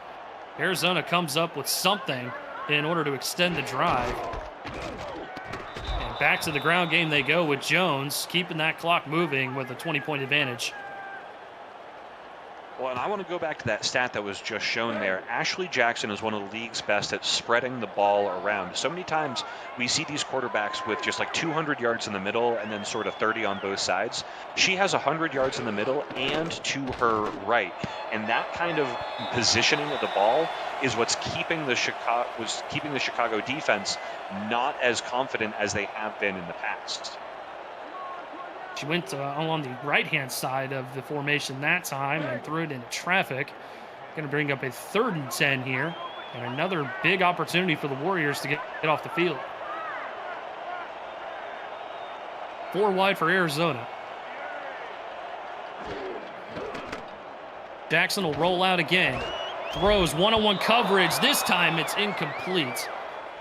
[SPEAKER 1] Arizona comes up with something in order to extend the drive. And back to the ground game they go with Jones, keeping that clock moving with a 20-point advantage.
[SPEAKER 3] Well, and I want to go back to that stat that was just shown there. Ashley Jackson is one of the league's best at spreading the ball around. So many times we see these quarterbacks with just like 200 yards in the middle and then sort of 30 on both sides. She has 100 yards in the middle and to her right. And that kind of positioning of the ball is what's keeping the Chicago defense not as confident as they have been in the past.
[SPEAKER 1] She went along the right-hand side of the formation that time and threw it into traffic. Going to bring up a 3rd and 10 here, and another big opportunity for the Warriors to get off the field. 4 wide for Arizona. Jackson will roll out again. Throws one-on-one coverage. This time it's incomplete.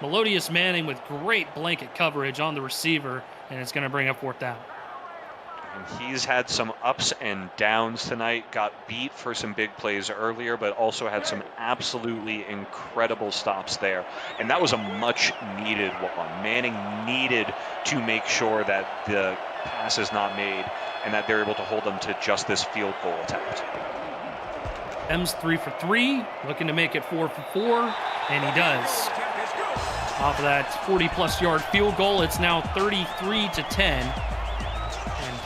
[SPEAKER 1] Melodious Manning with great blanket coverage on the receiver, and it's going to bring up 4th down.
[SPEAKER 3] And he's had some ups and downs tonight, got beat for some big plays earlier, but also had some absolutely incredible stops there. And that was a much needed one. Manning needed to make sure that the pass is not made and that they're able to hold them to just this field goal attempt.
[SPEAKER 1] M's 3 for 3, looking to make it 4 for 4, and he does. Off of that 40-plus yard field goal, it's now 33-10.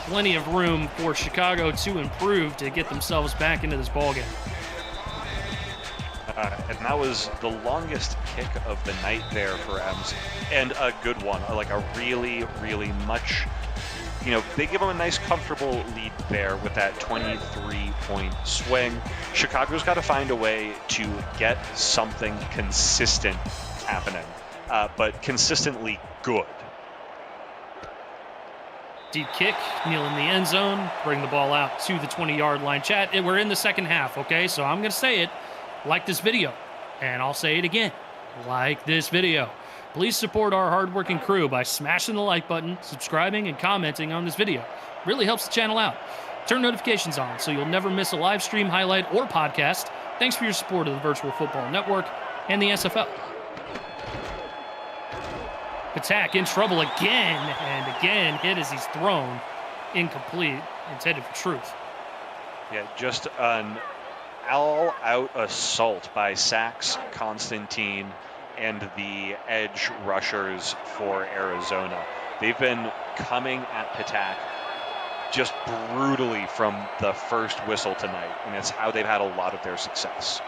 [SPEAKER 1] Plenty of room for Chicago to improve to get themselves back into this ballgame.
[SPEAKER 3] And that was the longest kick of the night there for Ems, and a good one, like a really, really much, they give them a nice, comfortable lead there with that 23-point swing. Chicago's got to find a way to get something consistent happening, but consistently good.
[SPEAKER 1] Deep kick, kneel in the end zone, bring the ball out to the 20-yard line. Chat, we're in the second half, okay? So I'm going to say it, like this video, and I'll say it again, like this video. Please support our hardworking crew by smashing the like button, subscribing, and commenting on this video. Really helps the channel out. Turn notifications on so you'll never miss a live stream, highlight, or podcast. Thanks for your support of the Virtual Football Network and the SFL. Attack in trouble again, and again hit as he's thrown. Incomplete, intended for truth.
[SPEAKER 3] Yeah, just an all-out assault by Sachs, Constantine, and the edge rushers for Arizona. They've been coming at Patak just brutally from the first whistle tonight, and it's how they've had a lot of their success.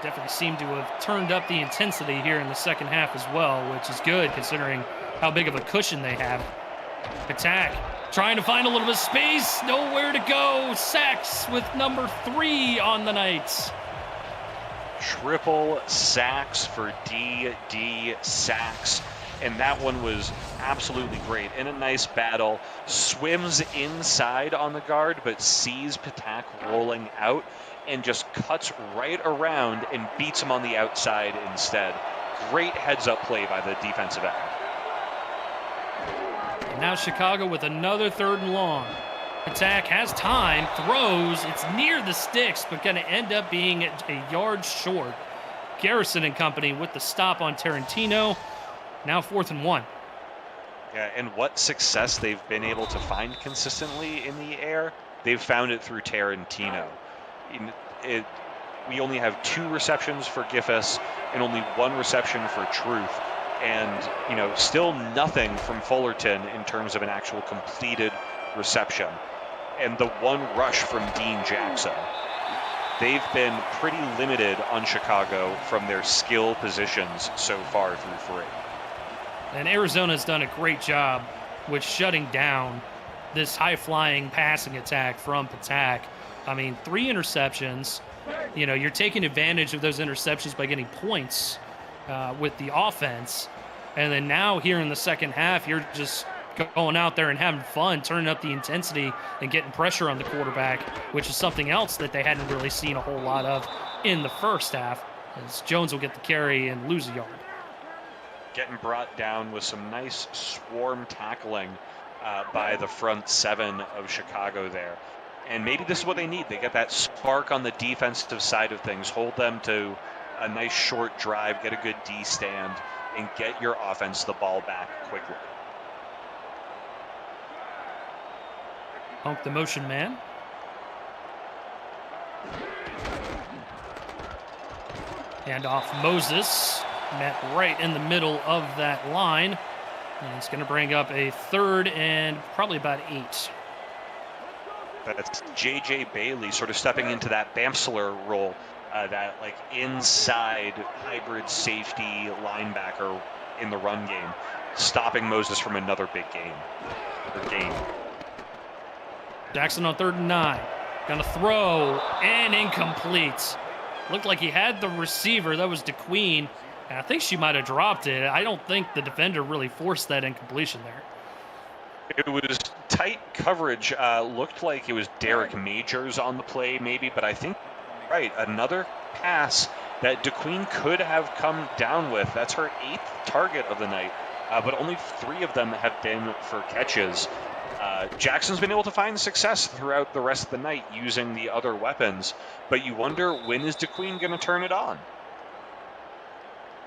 [SPEAKER 1] Definitely seem to have turned up the intensity here in the second half as well, which is good considering how big of a cushion they have. Attack, trying to find a little bit of space, nowhere to go. Sacks with number 3 on the night.
[SPEAKER 3] Triple sacks for D.D. Sachs, and that one was absolutely great. In a nice battle, swims inside on the guard, but sees Patak rolling out and just cuts right around and beats him on the outside instead. Great heads-up play by the defensive end.
[SPEAKER 1] And now Chicago with another 3rd and long. Attack has time, throws, it's near the sticks, but going to end up being a yard short. Garrison and company with the stop on Tarantino. Now 4th and 1.
[SPEAKER 3] Yeah, and what success they've been able to find consistently in the air, they've found it through Tarantino. we only have 2 receptions for Giffus and only 1 reception for Truth. And, still nothing from Fullerton in terms of an actual completed reception. And the 1 rush from Dean Jackson. They've been pretty limited on Chicago from their skill positions so far through 3.
[SPEAKER 1] And Arizona's done a great job with shutting down this high-flying passing attack from Patak. I mean, 3 interceptions. You're taking advantage of those interceptions by getting points with the offense. And then now here in the second half, you're just going out there and having fun, turning up the intensity and getting pressure on the quarterback, which is something else that they hadn't really seen a whole lot of in the first half, as Jones will get the carry and lose a yard.
[SPEAKER 3] Getting brought down with some nice swarm tackling by the front 7 of Chicago there. And maybe this is what they need. They get that spark on the defensive side of things, hold them to a nice short drive, get a good D stand, and get your offense the ball back quickly.
[SPEAKER 1] Punk the motion man. Hand off Moses. Met right in the middle of that line. And it's going to bring up a 3rd and probably about 8.
[SPEAKER 3] That's J.J. Bailey sort of stepping into that Bamsler role, that like inside hybrid safety linebacker in the run game, stopping Moses from another big game.
[SPEAKER 1] Jackson on 3rd and 9. Gonna throw and incomplete. Looked like he had the receiver. That was DeQueen. And I think she might have dropped it. I don't think the defender really forced that incompletion there.
[SPEAKER 3] It was tight coverage. Looked like it was Derek Majors on the play maybe, but I think, right, another pass that DeQueen could have come down with. That's her 8th target of the night, but only 3 of them have been for catches. Jackson's been able to find success throughout the rest of the night using the other weapons, but you wonder, when is DeQueen going to turn it on?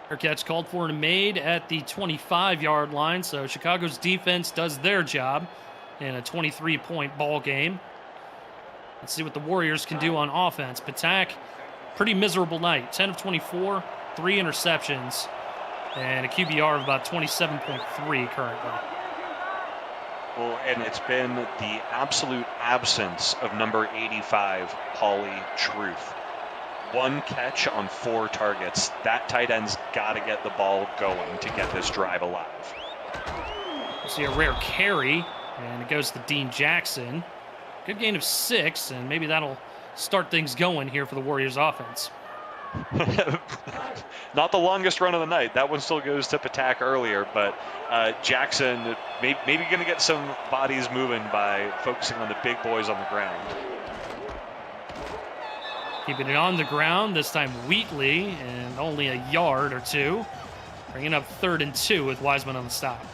[SPEAKER 1] Her catch called for and made at the 25-yard line, so Chicago's defense does their job in a 23-point ball game. Let's see what the Warriors can do on offense. Patak, pretty miserable night. 10 of 24, 3 interceptions, and a QBR of about 27.3 currently.
[SPEAKER 3] Well, and it's been the absolute absence of number 85, Holly Truth. 1 catch on 4 targets. That tight end's got to get the ball going to get this drive alive.
[SPEAKER 1] We'll see a rare carry, and it goes to Dean Jackson. Good gain of 6, and maybe that'll start things going here for the Warriors offense.
[SPEAKER 3] Not the longest run of the night. That one still goes to Patak earlier, but Jackson maybe going to get some bodies moving by focusing on the big boys on the ground.
[SPEAKER 1] Keeping it on the ground, this time Wheatley, and only a yard or 2. Bringing up 3rd and 2 with Wiseman on the stop.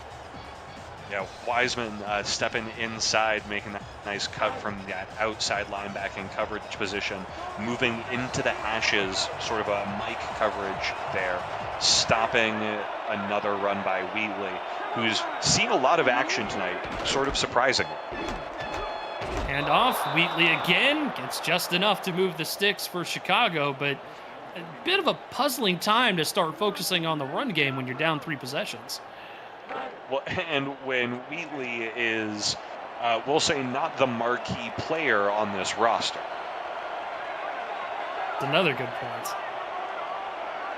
[SPEAKER 3] Yeah, Wiseman stepping inside, making that nice cut from that outside linebacking coverage position, moving into the hashes, sort of a Mike coverage there, stopping another run by Wheatley, who's seen a lot of action tonight, sort of surprisingly.
[SPEAKER 1] Hand off, Wheatley again, gets just enough to move the sticks for Chicago, but a bit of a puzzling time to start focusing on the run game when you're down 3 possessions.
[SPEAKER 3] Well, and when Wheatley is, we'll say, not the marquee player on this roster.
[SPEAKER 1] It's another good point.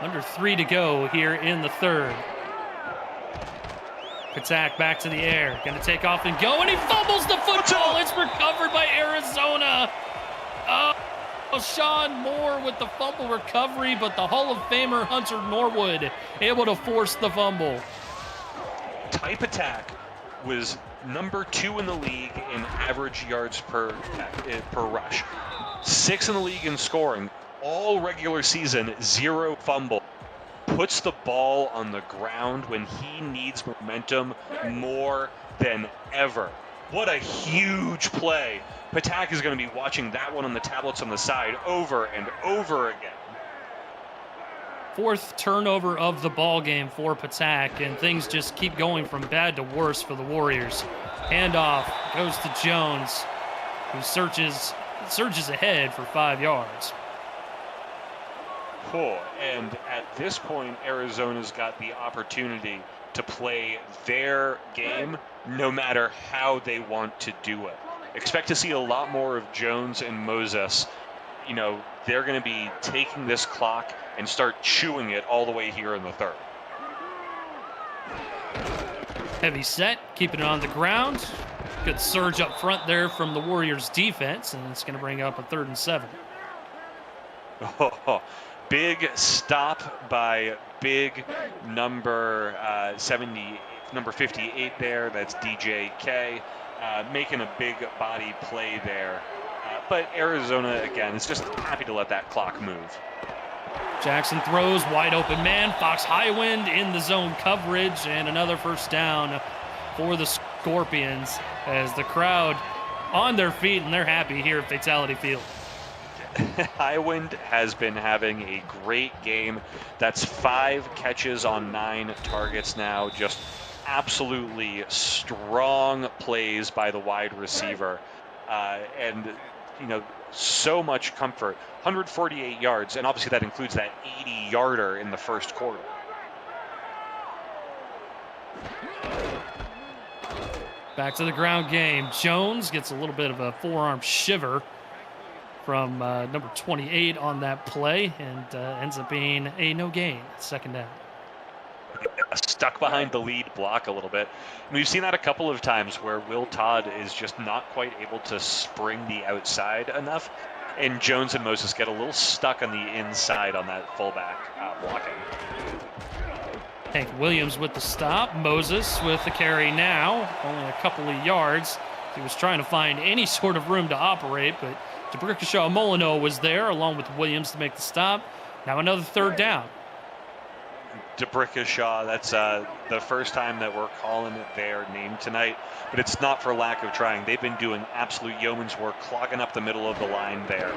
[SPEAKER 1] Under 3 to go here in the 3rd. Patak back to the air, going to take off and go, and he fumbles the football. It's recovered by Arizona. Sean Moore with the fumble recovery, but the Hall of Famer Hunter Norwood able to force the fumble.
[SPEAKER 3] Type attack was number 2 in the league in average yards per rush. 6 in the league in scoring. All regular season, 0 fumble. Puts the ball on the ground when he needs momentum more than ever. What a huge play. Patak is going to be watching that one on the tablets on the side over and over again.
[SPEAKER 1] 4th turnover of the ball game for Patak, and things just keep going from bad to worse for the Warriors. Handoff goes to Jones, who surges ahead for 5 yards.
[SPEAKER 2] And at this point, Arizona's got the opportunity to play their game no matter how they want to do it. Expect to see a lot more of Jones and Moses. You know, they're going to be taking this clock and start chewing it all the way here in the third.
[SPEAKER 1] Heavy set, keeping it on the ground. Good surge up front there from the Warriors defense, and it's going to bring up a 3rd and 7.
[SPEAKER 2] Oh, big stop by big number 58 there. That's DJK, making a big body play there. But Arizona, again, is just happy to let that clock move.
[SPEAKER 1] Jackson throws, wide open man. Fox Highwind in the zone coverage, and another first down for the Scorpions as the crowd on their feet, and they're happy here at Fatality Field.
[SPEAKER 2] Highwind has been having a great game. That's 5 catches on 9 targets now. Just absolutely strong plays by the wide receiver. And, you know, so much comfort. 148 yards, and obviously that includes that 80-yarder in the first quarter.
[SPEAKER 1] Back to the ground game. Jones gets a little bit of a forearm shiver from number 28 on that play, and ends up being a no gain, 2nd down.
[SPEAKER 2] Stuck behind the lead block a little bit. And we've seen that a couple of times where Will Todd is just not quite able to spring the outside enough, and Jones and Moses get a little stuck on the inside on that fullback blocking.
[SPEAKER 1] Hank Williams with the stop. Moses with the carry now, only a couple of yards. He was trying to find any sort of room to operate, but DeBrickashaw Molyneux was there along with Williams to make the stop. Now another 3rd down.
[SPEAKER 2] DeBrickashaw, that's the first time that we're calling their name tonight, but it's not for lack of trying. They've been doing absolute yeoman's work, clogging up the middle of the line there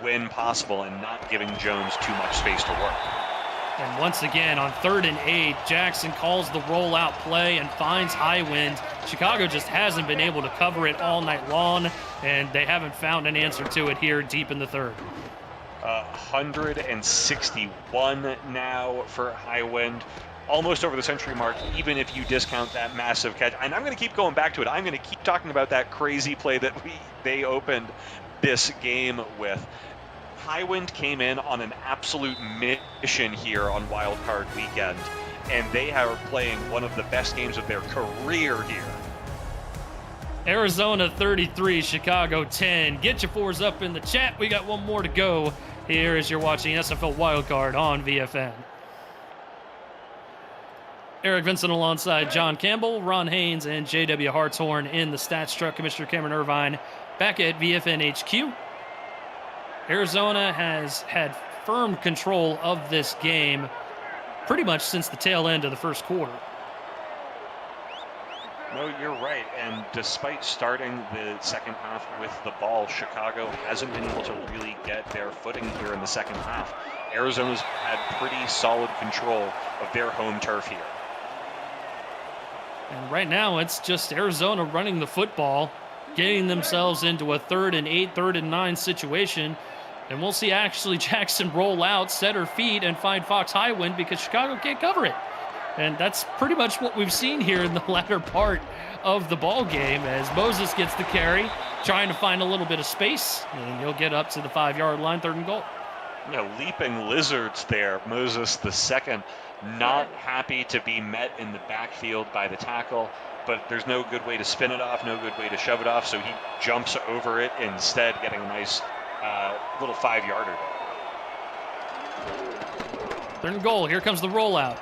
[SPEAKER 2] when possible and not giving Jones too much space to work.
[SPEAKER 1] And once again, on 3rd and 8, Jackson calls the rollout play and finds Highwind. Chicago just hasn't been able to cover it all night long, and they haven't found an answer to it here deep in the 3rd.
[SPEAKER 2] 161 now for Highwind, almost over the century mark, even if you discount that massive catch. And I'm going to keep going back to it. I'm going to keep talking about that crazy play that they opened this game with. Highwind came in on an absolute mission here on Wild Card Weekend, and they are playing one of the best games of their career here.
[SPEAKER 1] Arizona 33, Chicago 10. Get your 4s up in the chat. We got one more to go here as you're watching SFL Wildcard on VFN. Eric Vincent alongside John Campbell, Ron Haynes, and J.W. Hartshorn in the stats truck. Commissioner Cameron Irvine back at VFN HQ. Arizona has had firm control of this game pretty much since the tail end of the first quarter.
[SPEAKER 2] No, you're right. And despite starting the second half with the ball, Chicago hasn't been able to really get their footing here in the second half. Arizona's had pretty solid control of their home turf here.
[SPEAKER 1] And right now, it's just Arizona running the football, getting themselves into a 3rd and 8, 3rd and 9 situation. And we'll see actually Jackson roll out, set her feet, and find Fox Highwind because Chicago can't cover it. And that's pretty much what we've seen here in the latter part of the ball game as Moses gets the carry, trying to find a little bit of space, and he'll get up to the 5-yard line, 3rd and goal.
[SPEAKER 2] You know, leaping lizards there. Moses the second, not happy to be met in the backfield by the tackle, but there's no good way to spin it off, no good way to shove it off, so he jumps over it instead, getting a nice little 5-yarder there.
[SPEAKER 1] 3rd and goal. Here comes the rollout.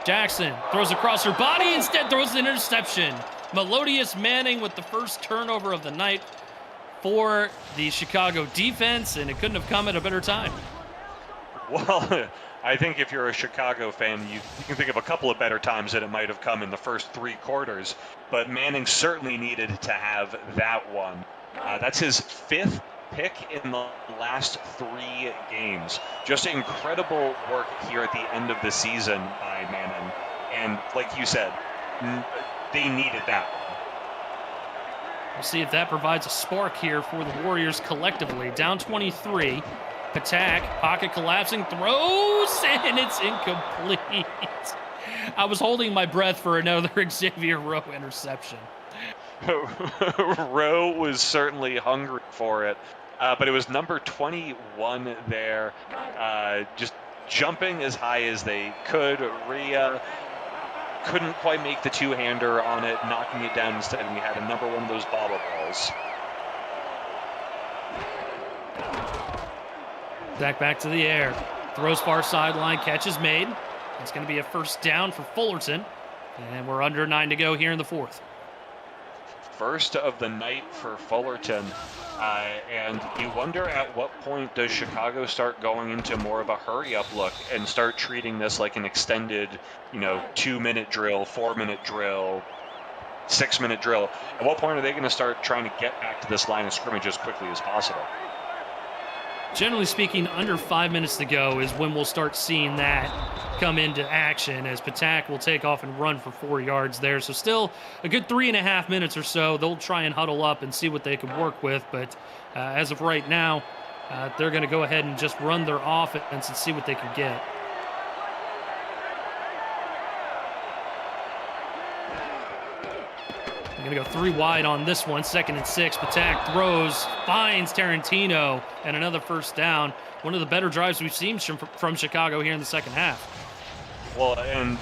[SPEAKER 1] Jackson throws across her body, instead throws an interception. Melodious Manning with the first turnover of the night for the Chicago defense, and it couldn't have come at a better time.
[SPEAKER 2] Well, I think if you're a Chicago fan, you can think of a couple of better times that it might have come in the first 3 quarters, but Manning certainly needed to have that one. That's his 5th pick in the last 3 games. Just incredible work here at the end of the season by Manning. And like you said, they needed that one.
[SPEAKER 1] We'll see if that provides a spark here for the Warriors collectively. Down 23. Patak, pocket collapsing, throws, and it's incomplete. I was holding my breath for another Xavier Rowe interception.
[SPEAKER 3] Rowe was certainly hungry for it, but it was number 21 there, just jumping as high as they could. Rhea couldn't quite make the two-hander on it, knocking it down instead, and we had another one of those bobble balls.
[SPEAKER 1] Zach back to the air. Throws far sideline, catch is made. It's going to be a first down for Fullerton. And we're under 9 to go here in the fourth.
[SPEAKER 2] First of the night for Fullerton. And you wonder at what point does Chicago start going into more of a hurry-up look and start treating this like an extended, 2-minute drill, 4-minute drill, 6-minute drill. At what point are they going to start trying to get back to this line of scrimmage as quickly as possible?
[SPEAKER 1] Generally speaking, under 5 minutes to go is when we'll start seeing that come into action, as Patak will take off and run for 4 yards there. So still a good 3.5 minutes or so. They'll try and huddle up and see what they can work with. But as of right now, they're going to go ahead and just run their offense and see what they can get. They're going to go 3 wide on this one. 2nd and 6. Patak throws, finds Tarantino, and another first down. One of the better drives we've seen from Chicago here in the second half.
[SPEAKER 2] Well, and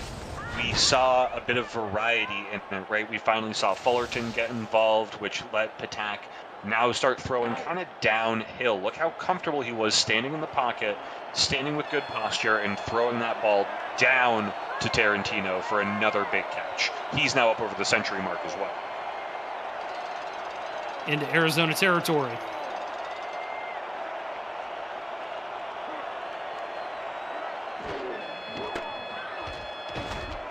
[SPEAKER 2] we saw a bit of variety in it, right? We finally saw Fullerton get involved, which let Patak now start throwing kind of downhill. Look how comfortable he was standing in the pocket, standing with good posture, and throwing that ball down to Tarantino for another big catch. He's now up over the century mark as well.
[SPEAKER 1] Into Arizona territory.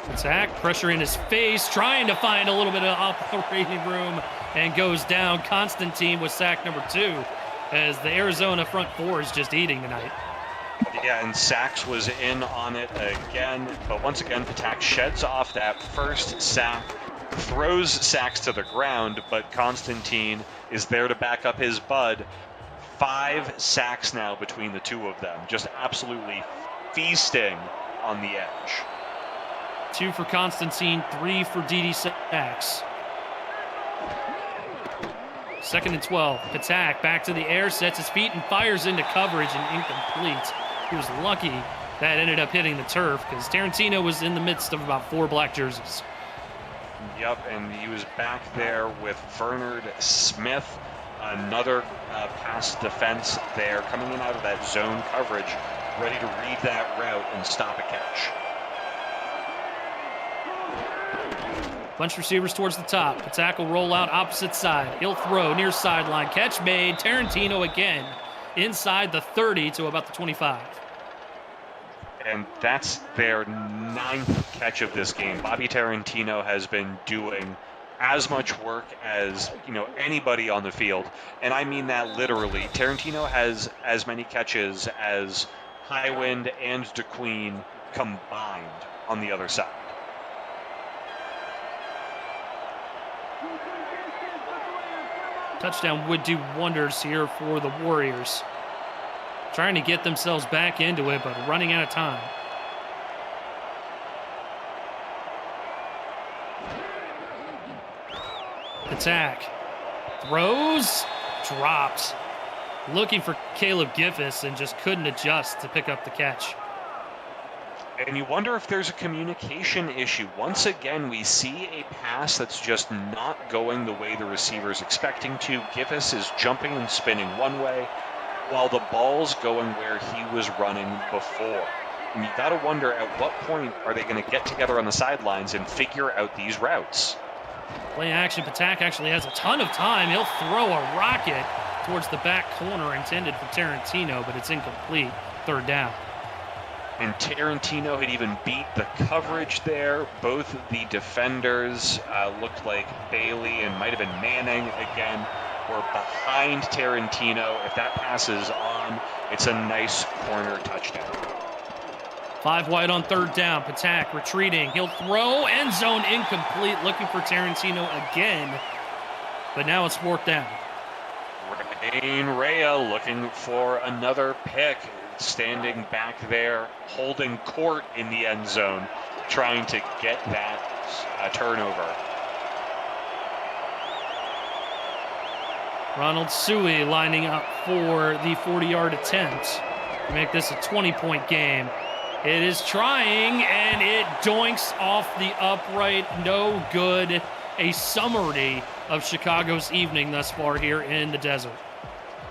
[SPEAKER 1] Patak, pressure in his face, trying to find a little bit of operating room, and goes down. Constantine with sack number 2, as the Arizona front 4 is just eating tonight.
[SPEAKER 2] Yeah, and Sachs was in on it again, but once again, Patak sheds off that first sack, throws Sachs to the ground, but Constantine is there to back up his bud. 5 sacks now between the two of them, just absolutely feasting on the edge.
[SPEAKER 1] 2 for Constantine, 3 for D.D. Sachs. 2nd and 12. Patak back to the air, sets his feet and fires into coverage, and incomplete. He was lucky that ended up hitting the turf, because Tarantino was in the midst of about 4 black jerseys.
[SPEAKER 2] Yep, and he was back there with Bernard Smith, another pass defense there, coming in out of that zone coverage, ready to read that route and stop a catch.
[SPEAKER 1] Bunch of receivers towards the top. Patak will roll out opposite side. He'll throw near sideline. Catch made. Tarantino again inside the 30 to about the 25.
[SPEAKER 2] And that's their 9th catch of this game. Bobby Tarantino has been doing as much work as anybody on the field, and I mean that literally. Tarantino has as many catches as Highwind and DeQueen combined on the other side.
[SPEAKER 1] Touchdown would do wonders here for the Warriors. Trying to get themselves back into it, but running out of time. Patak throws, drops. Looking for Caleb Giffis and just couldn't adjust to pick up the catch.
[SPEAKER 2] And you wonder if there's a communication issue. Once again, we see a pass that's just not going the way the receiver's expecting to. Giffis is jumping and spinning one way, while the ball's going where he was running before. And you got to wonder at what point are they going to get together on the sidelines and figure out these routes.
[SPEAKER 1] Play action. Patak actually has a ton of time. He'll throw a rocket towards the back corner intended for Tarantino, but it's incomplete. 3rd down.
[SPEAKER 2] And Tarantino had even beat the coverage there. Both the defenders looked like Bailey and might have been Manning again were behind Tarantino. If that pass is on, it's a nice corner touchdown.
[SPEAKER 1] 5 wide on 3rd down. Patak retreating. He'll throw. End zone incomplete. Looking for Tarantino again. But now it's 4th down.
[SPEAKER 3] Dane Rea looking for another pick, standing back there, holding court in the end zone, trying to get that turnover.
[SPEAKER 1] Ronald Suey lining up for the 40-yard attempt to make this a 20-point game. It is trying, and it doinks off the upright. No good. A summary of Chicago's evening thus far here in the desert.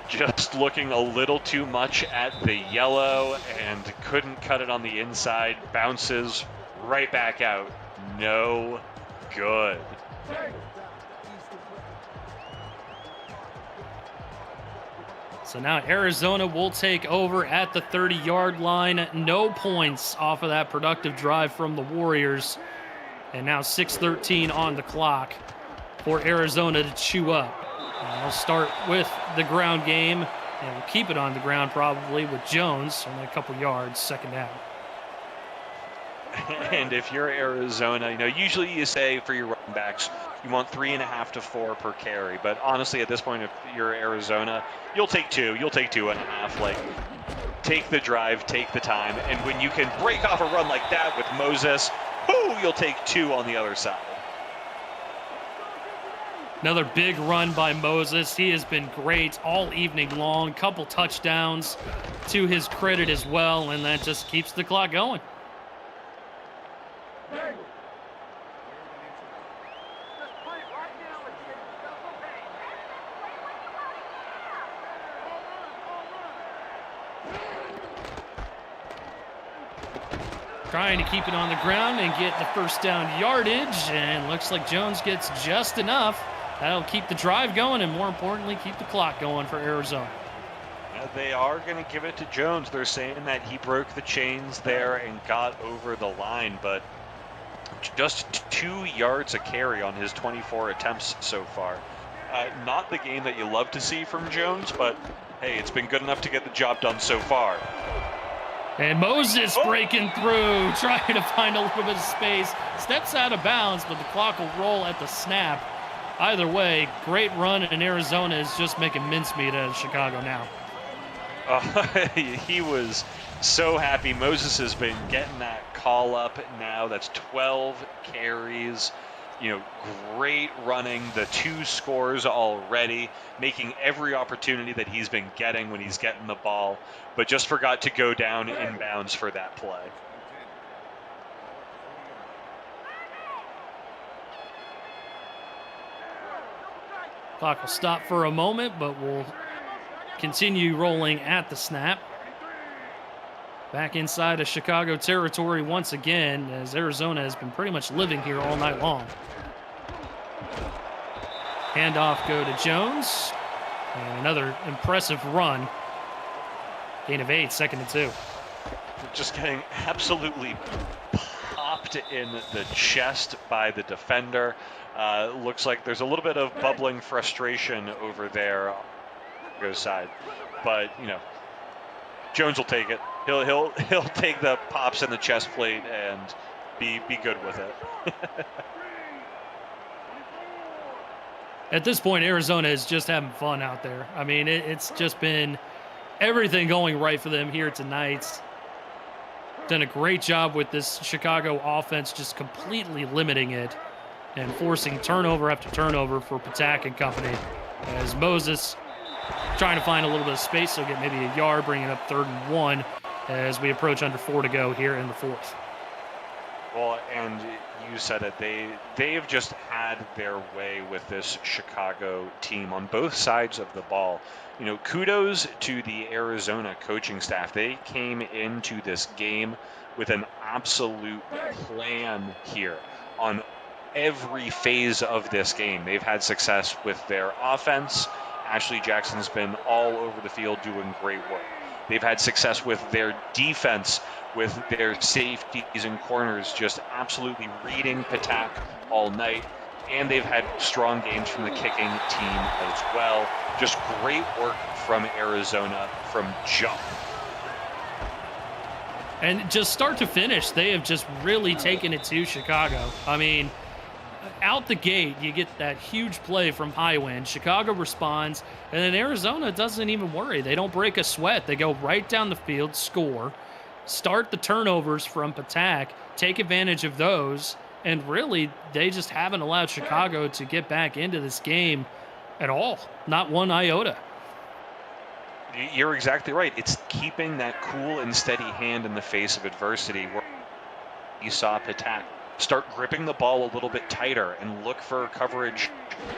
[SPEAKER 3] Just looking a little too much at the yellow and couldn't cut it on the inside. Bounces right back out. No good.
[SPEAKER 1] So now Arizona will take over at the 30-yard line. No points off of that productive drive from the Warriors. And now 6:13 on the clock for Arizona to chew up. And they'll start with the ground game, and we'll keep it on the ground probably with Jones, only a couple yards, second down.
[SPEAKER 3] And if you're Arizona, usually you say for your running backs, you want 3.5 to 4 per carry. But honestly, at this point, if you're Arizona, you'll take 2. You'll take 2.5. Like, take the drive, take the time. And when you can break off a run like that with Moses, you'll take 2 on the other side.
[SPEAKER 1] Another big run by Moses. He has been great all evening long. Couple touchdowns to his credit as well, and that just keeps the clock going. Trying to keep it on the ground and get the first down yardage, and looks like Jones gets just enough. That'll keep the drive going and, more importantly, keep the clock going for Arizona.
[SPEAKER 3] They are going to give it to Jones. They're saying that he broke the chains there and got over the line, but just 2 yards a carry on his 24 attempts so far. Not the game that you love to see from Jones, but hey, it's been good enough to get the job done so far.
[SPEAKER 1] And Moses breaking through, trying to find a little bit of space. Steps out of bounds, but the clock will roll at the snap. Either way, great run, and Arizona is just making mincemeat out of Chicago now.
[SPEAKER 3] He was so happy. Moses has been getting that call up now. That's 12 carries. Great running. The 2 scores already, making every opportunity that he's been getting when he's getting the ball, but just forgot to go down inbounds for that play.
[SPEAKER 1] Clock will stop for a moment, but we'll continue rolling at the snap. Back inside of Chicago territory once again, as Arizona has been pretty much living here all night long. Handoff go to Jones. And another impressive run. Gain of 8, 2nd and 2.
[SPEAKER 3] Just getting absolutely popped in the chest by the defender. Looks like there's a little bit of bubbling frustration over there on the side. But, Jones will take it. He'll take the pops in the chest plate and be good with it.
[SPEAKER 1] At this point, Arizona is just having fun out there. I mean, it's just been everything going right for them here tonight. Done a great job with this Chicago offense, just completely limiting it and forcing turnover after turnover for Patak and company. As Moses trying to find a little bit of space, so get maybe a yard, bringing up 3rd and 1 as we approach under 4 to go here in the 4th.
[SPEAKER 3] Well, and you said it, they've just had their way with this Chicago team on both sides of the ball. Kudos to the Arizona coaching staff. They came into this game with an absolute plan here on every phase of this game. They've had success with their offense. Ashley Jackson's been all over the field doing great work. They've had success with their defense, with their safeties and corners, just absolutely reading Patak all night. And they've had strong games from the kicking team as well. Just great work from Arizona from jump.
[SPEAKER 1] And just start to finish, they have just really taken it to Chicago. I mean, out the gate, you get that huge play from Highwind. Chicago responds, and then Arizona doesn't even worry. They don't break a sweat. They go right down the field, score, start the turnovers from attack, take advantage of those, and really, they just haven't allowed Chicago to get back into this game at all. Not one iota.
[SPEAKER 3] You're exactly right. It's keeping that cool and steady hand in the face of adversity. Where you saw Patak start gripping the ball a little bit tighter and look for coverage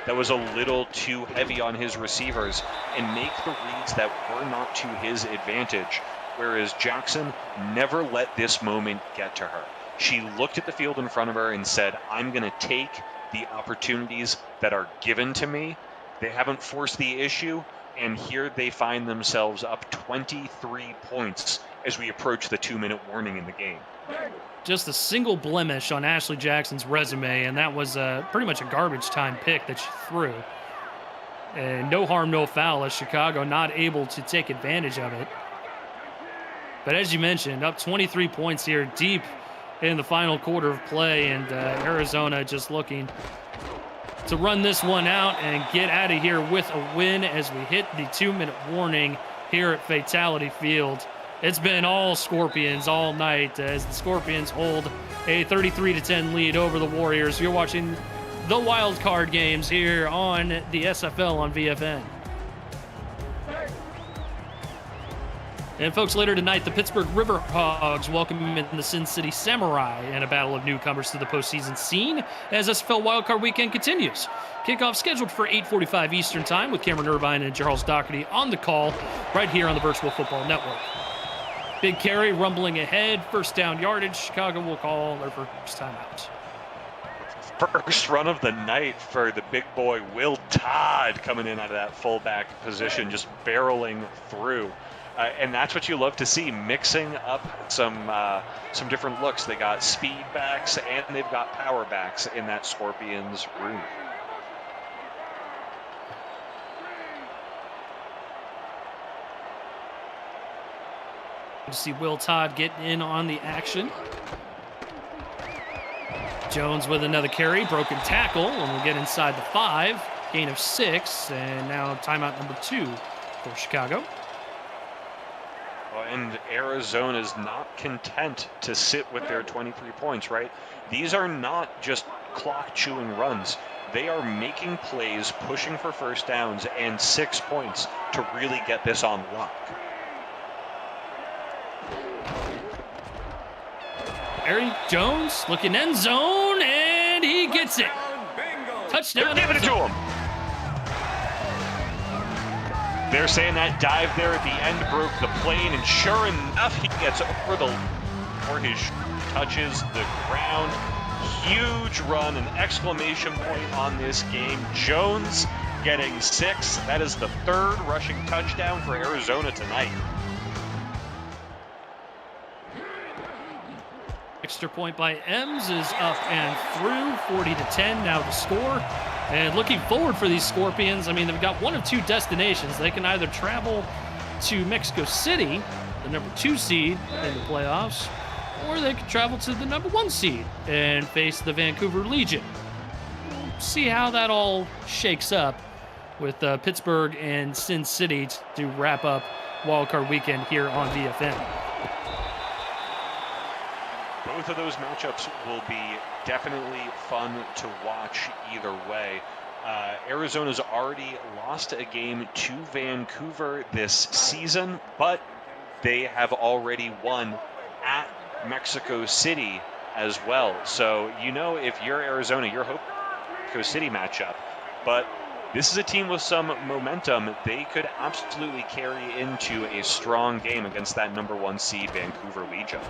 [SPEAKER 3] that was a little too heavy on his receivers and make the reads that were not to his advantage. Whereas Jackson never let this moment get to her. She looked at the field in front of her and said, I'm going to take the opportunities that are given to me. They haven't forced the issue, and here they find themselves up 23 points as we approach the 2-minute warning in the game.
[SPEAKER 1] Just a single blemish on Ashley Jackson's resume, and that was pretty much a garbage time pick that she threw. And no harm, no foul, as Chicago not able to take advantage of it. But as you mentioned, up 23 points here deep in the final quarter of play, and Arizona just looking to run this one out and get out of here with a win as we hit the 2-minute warning here at Fatality Field. It's been all Scorpions all night as the Scorpions hold a 33-10 lead over the Warriors. You're watching the wild card games here on the SFL on VFN. And folks, later tonight, the Pittsburgh Riverhogs welcome in the Sin City Samurai in a battle of newcomers to the postseason scene as SFL Wildcard Weekend continues. Kickoff scheduled for 8:45 Eastern Time with Cameron Irvine and Charles Doherty on the call right here on the Virtual Football Network. Big carry rumbling ahead, first down yardage. Chicago will call their first timeout.
[SPEAKER 3] First run of the night for the big boy Will Todd coming in out of that fullback position, just barreling through. And that's what you love to see, mixing up some different looks. They got speed backs and they've got power backs in that Scorpions room.
[SPEAKER 1] To see Will Todd get in on the action. Jones with another carry, broken tackle, and we'll get inside the 5, gain of 6, and now timeout number 2 for Chicago.
[SPEAKER 3] And Arizona's not content to sit with their 23 points, right? These are not just clock-chewing runs. They are making plays, pushing for first downs, and 6 points to really get this on lock.
[SPEAKER 1] Eric Jones looking end zone, and he gets it. Touchdown.
[SPEAKER 3] They're giving it to him. They're saying that dive there at the end broke the plane, and sure enough, he gets over the where his touches the ground. Huge run, an exclamation point on this game. Jones getting 6. That is the 3rd rushing touchdown for Arizona tonight.
[SPEAKER 1] Extra point by Ems is up and through, 40-10 now to score. And looking forward for these Scorpions, I mean, they've got one of 2 destinations. They can either travel to Mexico City, the number 2 seed in the playoffs, or they could travel to the number 1 seed and face the Vancouver Legion. We'll see how that all shakes up with Pittsburgh and Sin City to wrap up Wildcard Weekend here on VFN.
[SPEAKER 3] Both of those matchups will be definitely fun to watch either way. Arizona's already lost a game to Vancouver this season, but they have already won at Mexico City as well. So, you know, if you're Arizona, you're hoping Mexico City matchup. But this is a team with some momentum. They could absolutely carry into a strong game against that number 1 seed Vancouver Legion.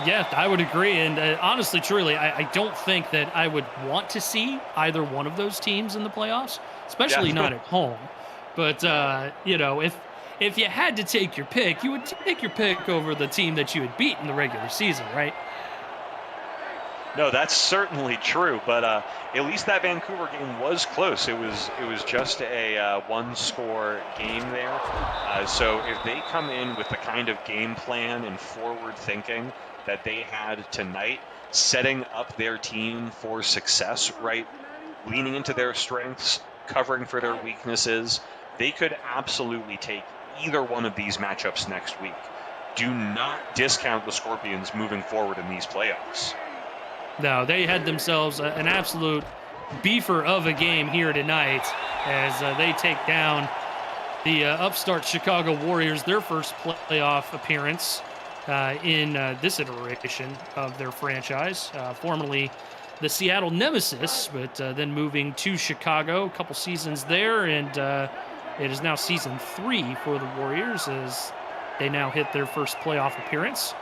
[SPEAKER 1] Yeah, I would agree. And honestly, truly, I don't think that I would want to see either one of those teams in the playoffs, especially not at home. But, you know, if you had to take your pick, you would take your pick over the team that you had beat in the regular season, right?
[SPEAKER 3] No, that's certainly true. But at least that Vancouver game was close. It was just a 1-score game there. So if they come in with the kind of game plan and forward thinking that they had tonight,
[SPEAKER 2] setting up their team for success, right? Leaning into their strengths, covering for their weaknesses. They could absolutely take either one of these matchups next week. Do not discount the Scorpions moving forward in these playoffs.
[SPEAKER 1] No, they had themselves an absolute beefer of a game here tonight as they take down the upstart Chicago Warriors, their first playoff appearance in this iteration of their franchise, formerly the Seattle Nemesis, but then moving to Chicago, a couple seasons there, and it is now season 3 for the Warriors as they now hit their first playoff appearance.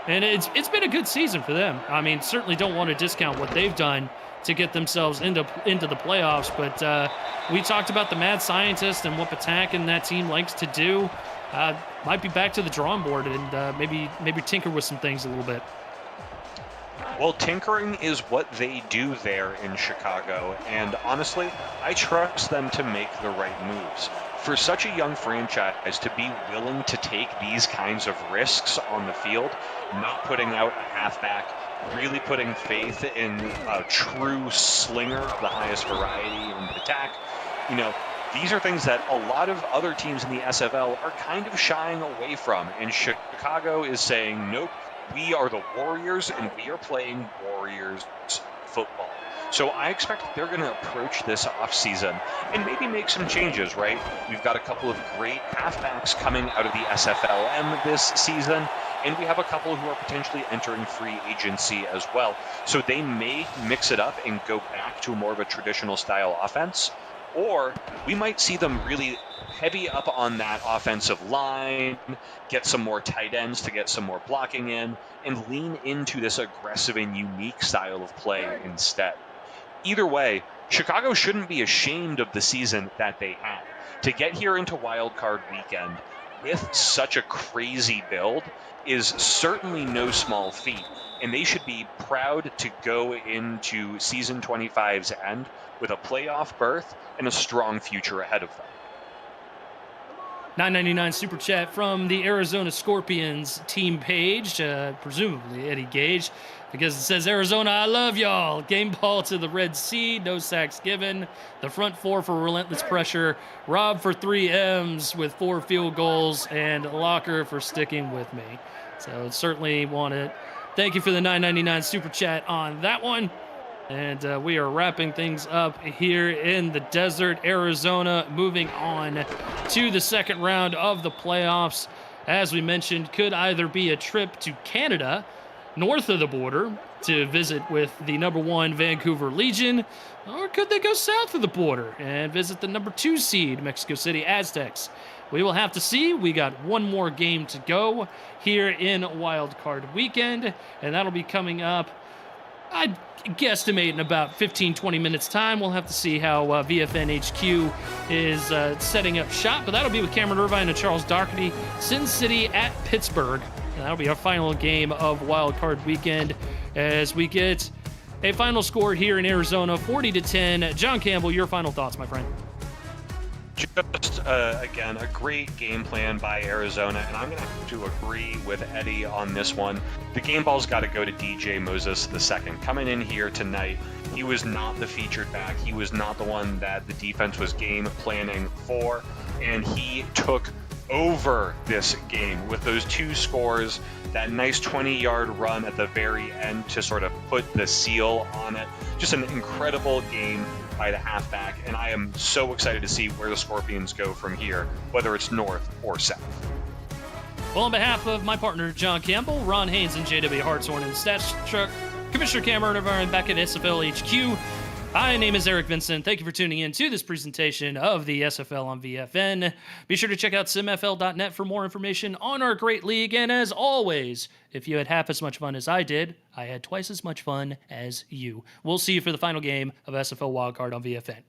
[SPEAKER 1] And it's been a good season for them. I mean, certainly don't want to discount what they've done to get themselves into the playoffs, but we talked about the mad scientist and what Patak and that team likes to do. Might be back to the drawing board and maybe tinker with some things a little bit.
[SPEAKER 2] Well, tinkering is what they do there in Chicago, and honestly, I trust them to make the right moves. For such a young franchise to be willing to take these kinds of risks on the field, not putting out a halfback, really putting faith in a true slinger of the highest variety in the attack, these are things that a lot of other teams in the SFL are kind of shying away from, and Chicago is saying, nope, we are the Warriors, and we are playing Warriors football. So I expect they're going to approach this offseason and maybe make some changes, right? We've got a couple of great halfbacks coming out of the SFLM this season, and we have a couple who are potentially entering free agency as well. So they may mix it up and go back to more of a traditional style offense, or we might see them really heavy up on that offensive line, get some more tight ends to get some more blocking in, and lean into this aggressive and unique style of play instead. Either way, Chicago shouldn't be ashamed of the season that they had. To get here into Wild Card Weekend with such a crazy build is certainly no small feat, and they should be proud to go into Season 25's end with a playoff berth and a strong future ahead of them.
[SPEAKER 1] $9.99 super chat from the Arizona Scorpions team page, presumably Eddie Gage, because it says, Arizona, I love y'all. Game ball to the Red Sea, no sacks given. The front four for relentless pressure. Rob for 3 M's with 4 field goals, and Locker for sticking with me. So certainly want to thank you for the $9.99 super chat on that one. And we are wrapping things up here in the desert, Arizona, moving on to the second round of the playoffs. As we mentioned, could either be a trip to Canada, north of the border, to visit with the number 1 Vancouver Legion, or could they go south of the border and visit the number 2 seed Mexico City Aztecs? We will have to see. We got one more game to go here in Wild Card Weekend, and that'll be coming up, I'd guesstimate, in about 15-20 minutes time. We'll have to see how VFN HQ is setting up shop, but that'll be with Cameron Irvine and Charles Doherty. Sin City at Pittsburgh. And that'll be our final game of Wild Card Weekend as we get a final score here in Arizona, 40-10. John Campbell, your final thoughts, my friend.
[SPEAKER 2] Just, again, a great game plan by Arizona, and I'm going to have to agree with Eddie on this one. The game ball's got to go to DJ Moses II. Coming in here tonight, he was not the featured back. He was not the one that the defense was game planning for, and he took over this game with those 2 scores, that nice 20-yard run at the very end to sort of put the seal on it. Just an incredible game by the halfback, and I am so excited to see where the Scorpions go from here, whether it's north or south.
[SPEAKER 1] Well, on behalf of my partner, John Campbell, Ron Haynes, and JW Hartshorn in the Stats Truck, Commissioner Cameron Irvine back at SFL HQ, my name is Eric Vincent. Thank you for tuning in to this presentation of the SFL on VFN. Be sure to check out simfl.net for more information on our great league. And as always, if you had half as much fun as I did, I had twice as much fun as you. We'll see you for the final game of SFL Wildcard on VFN.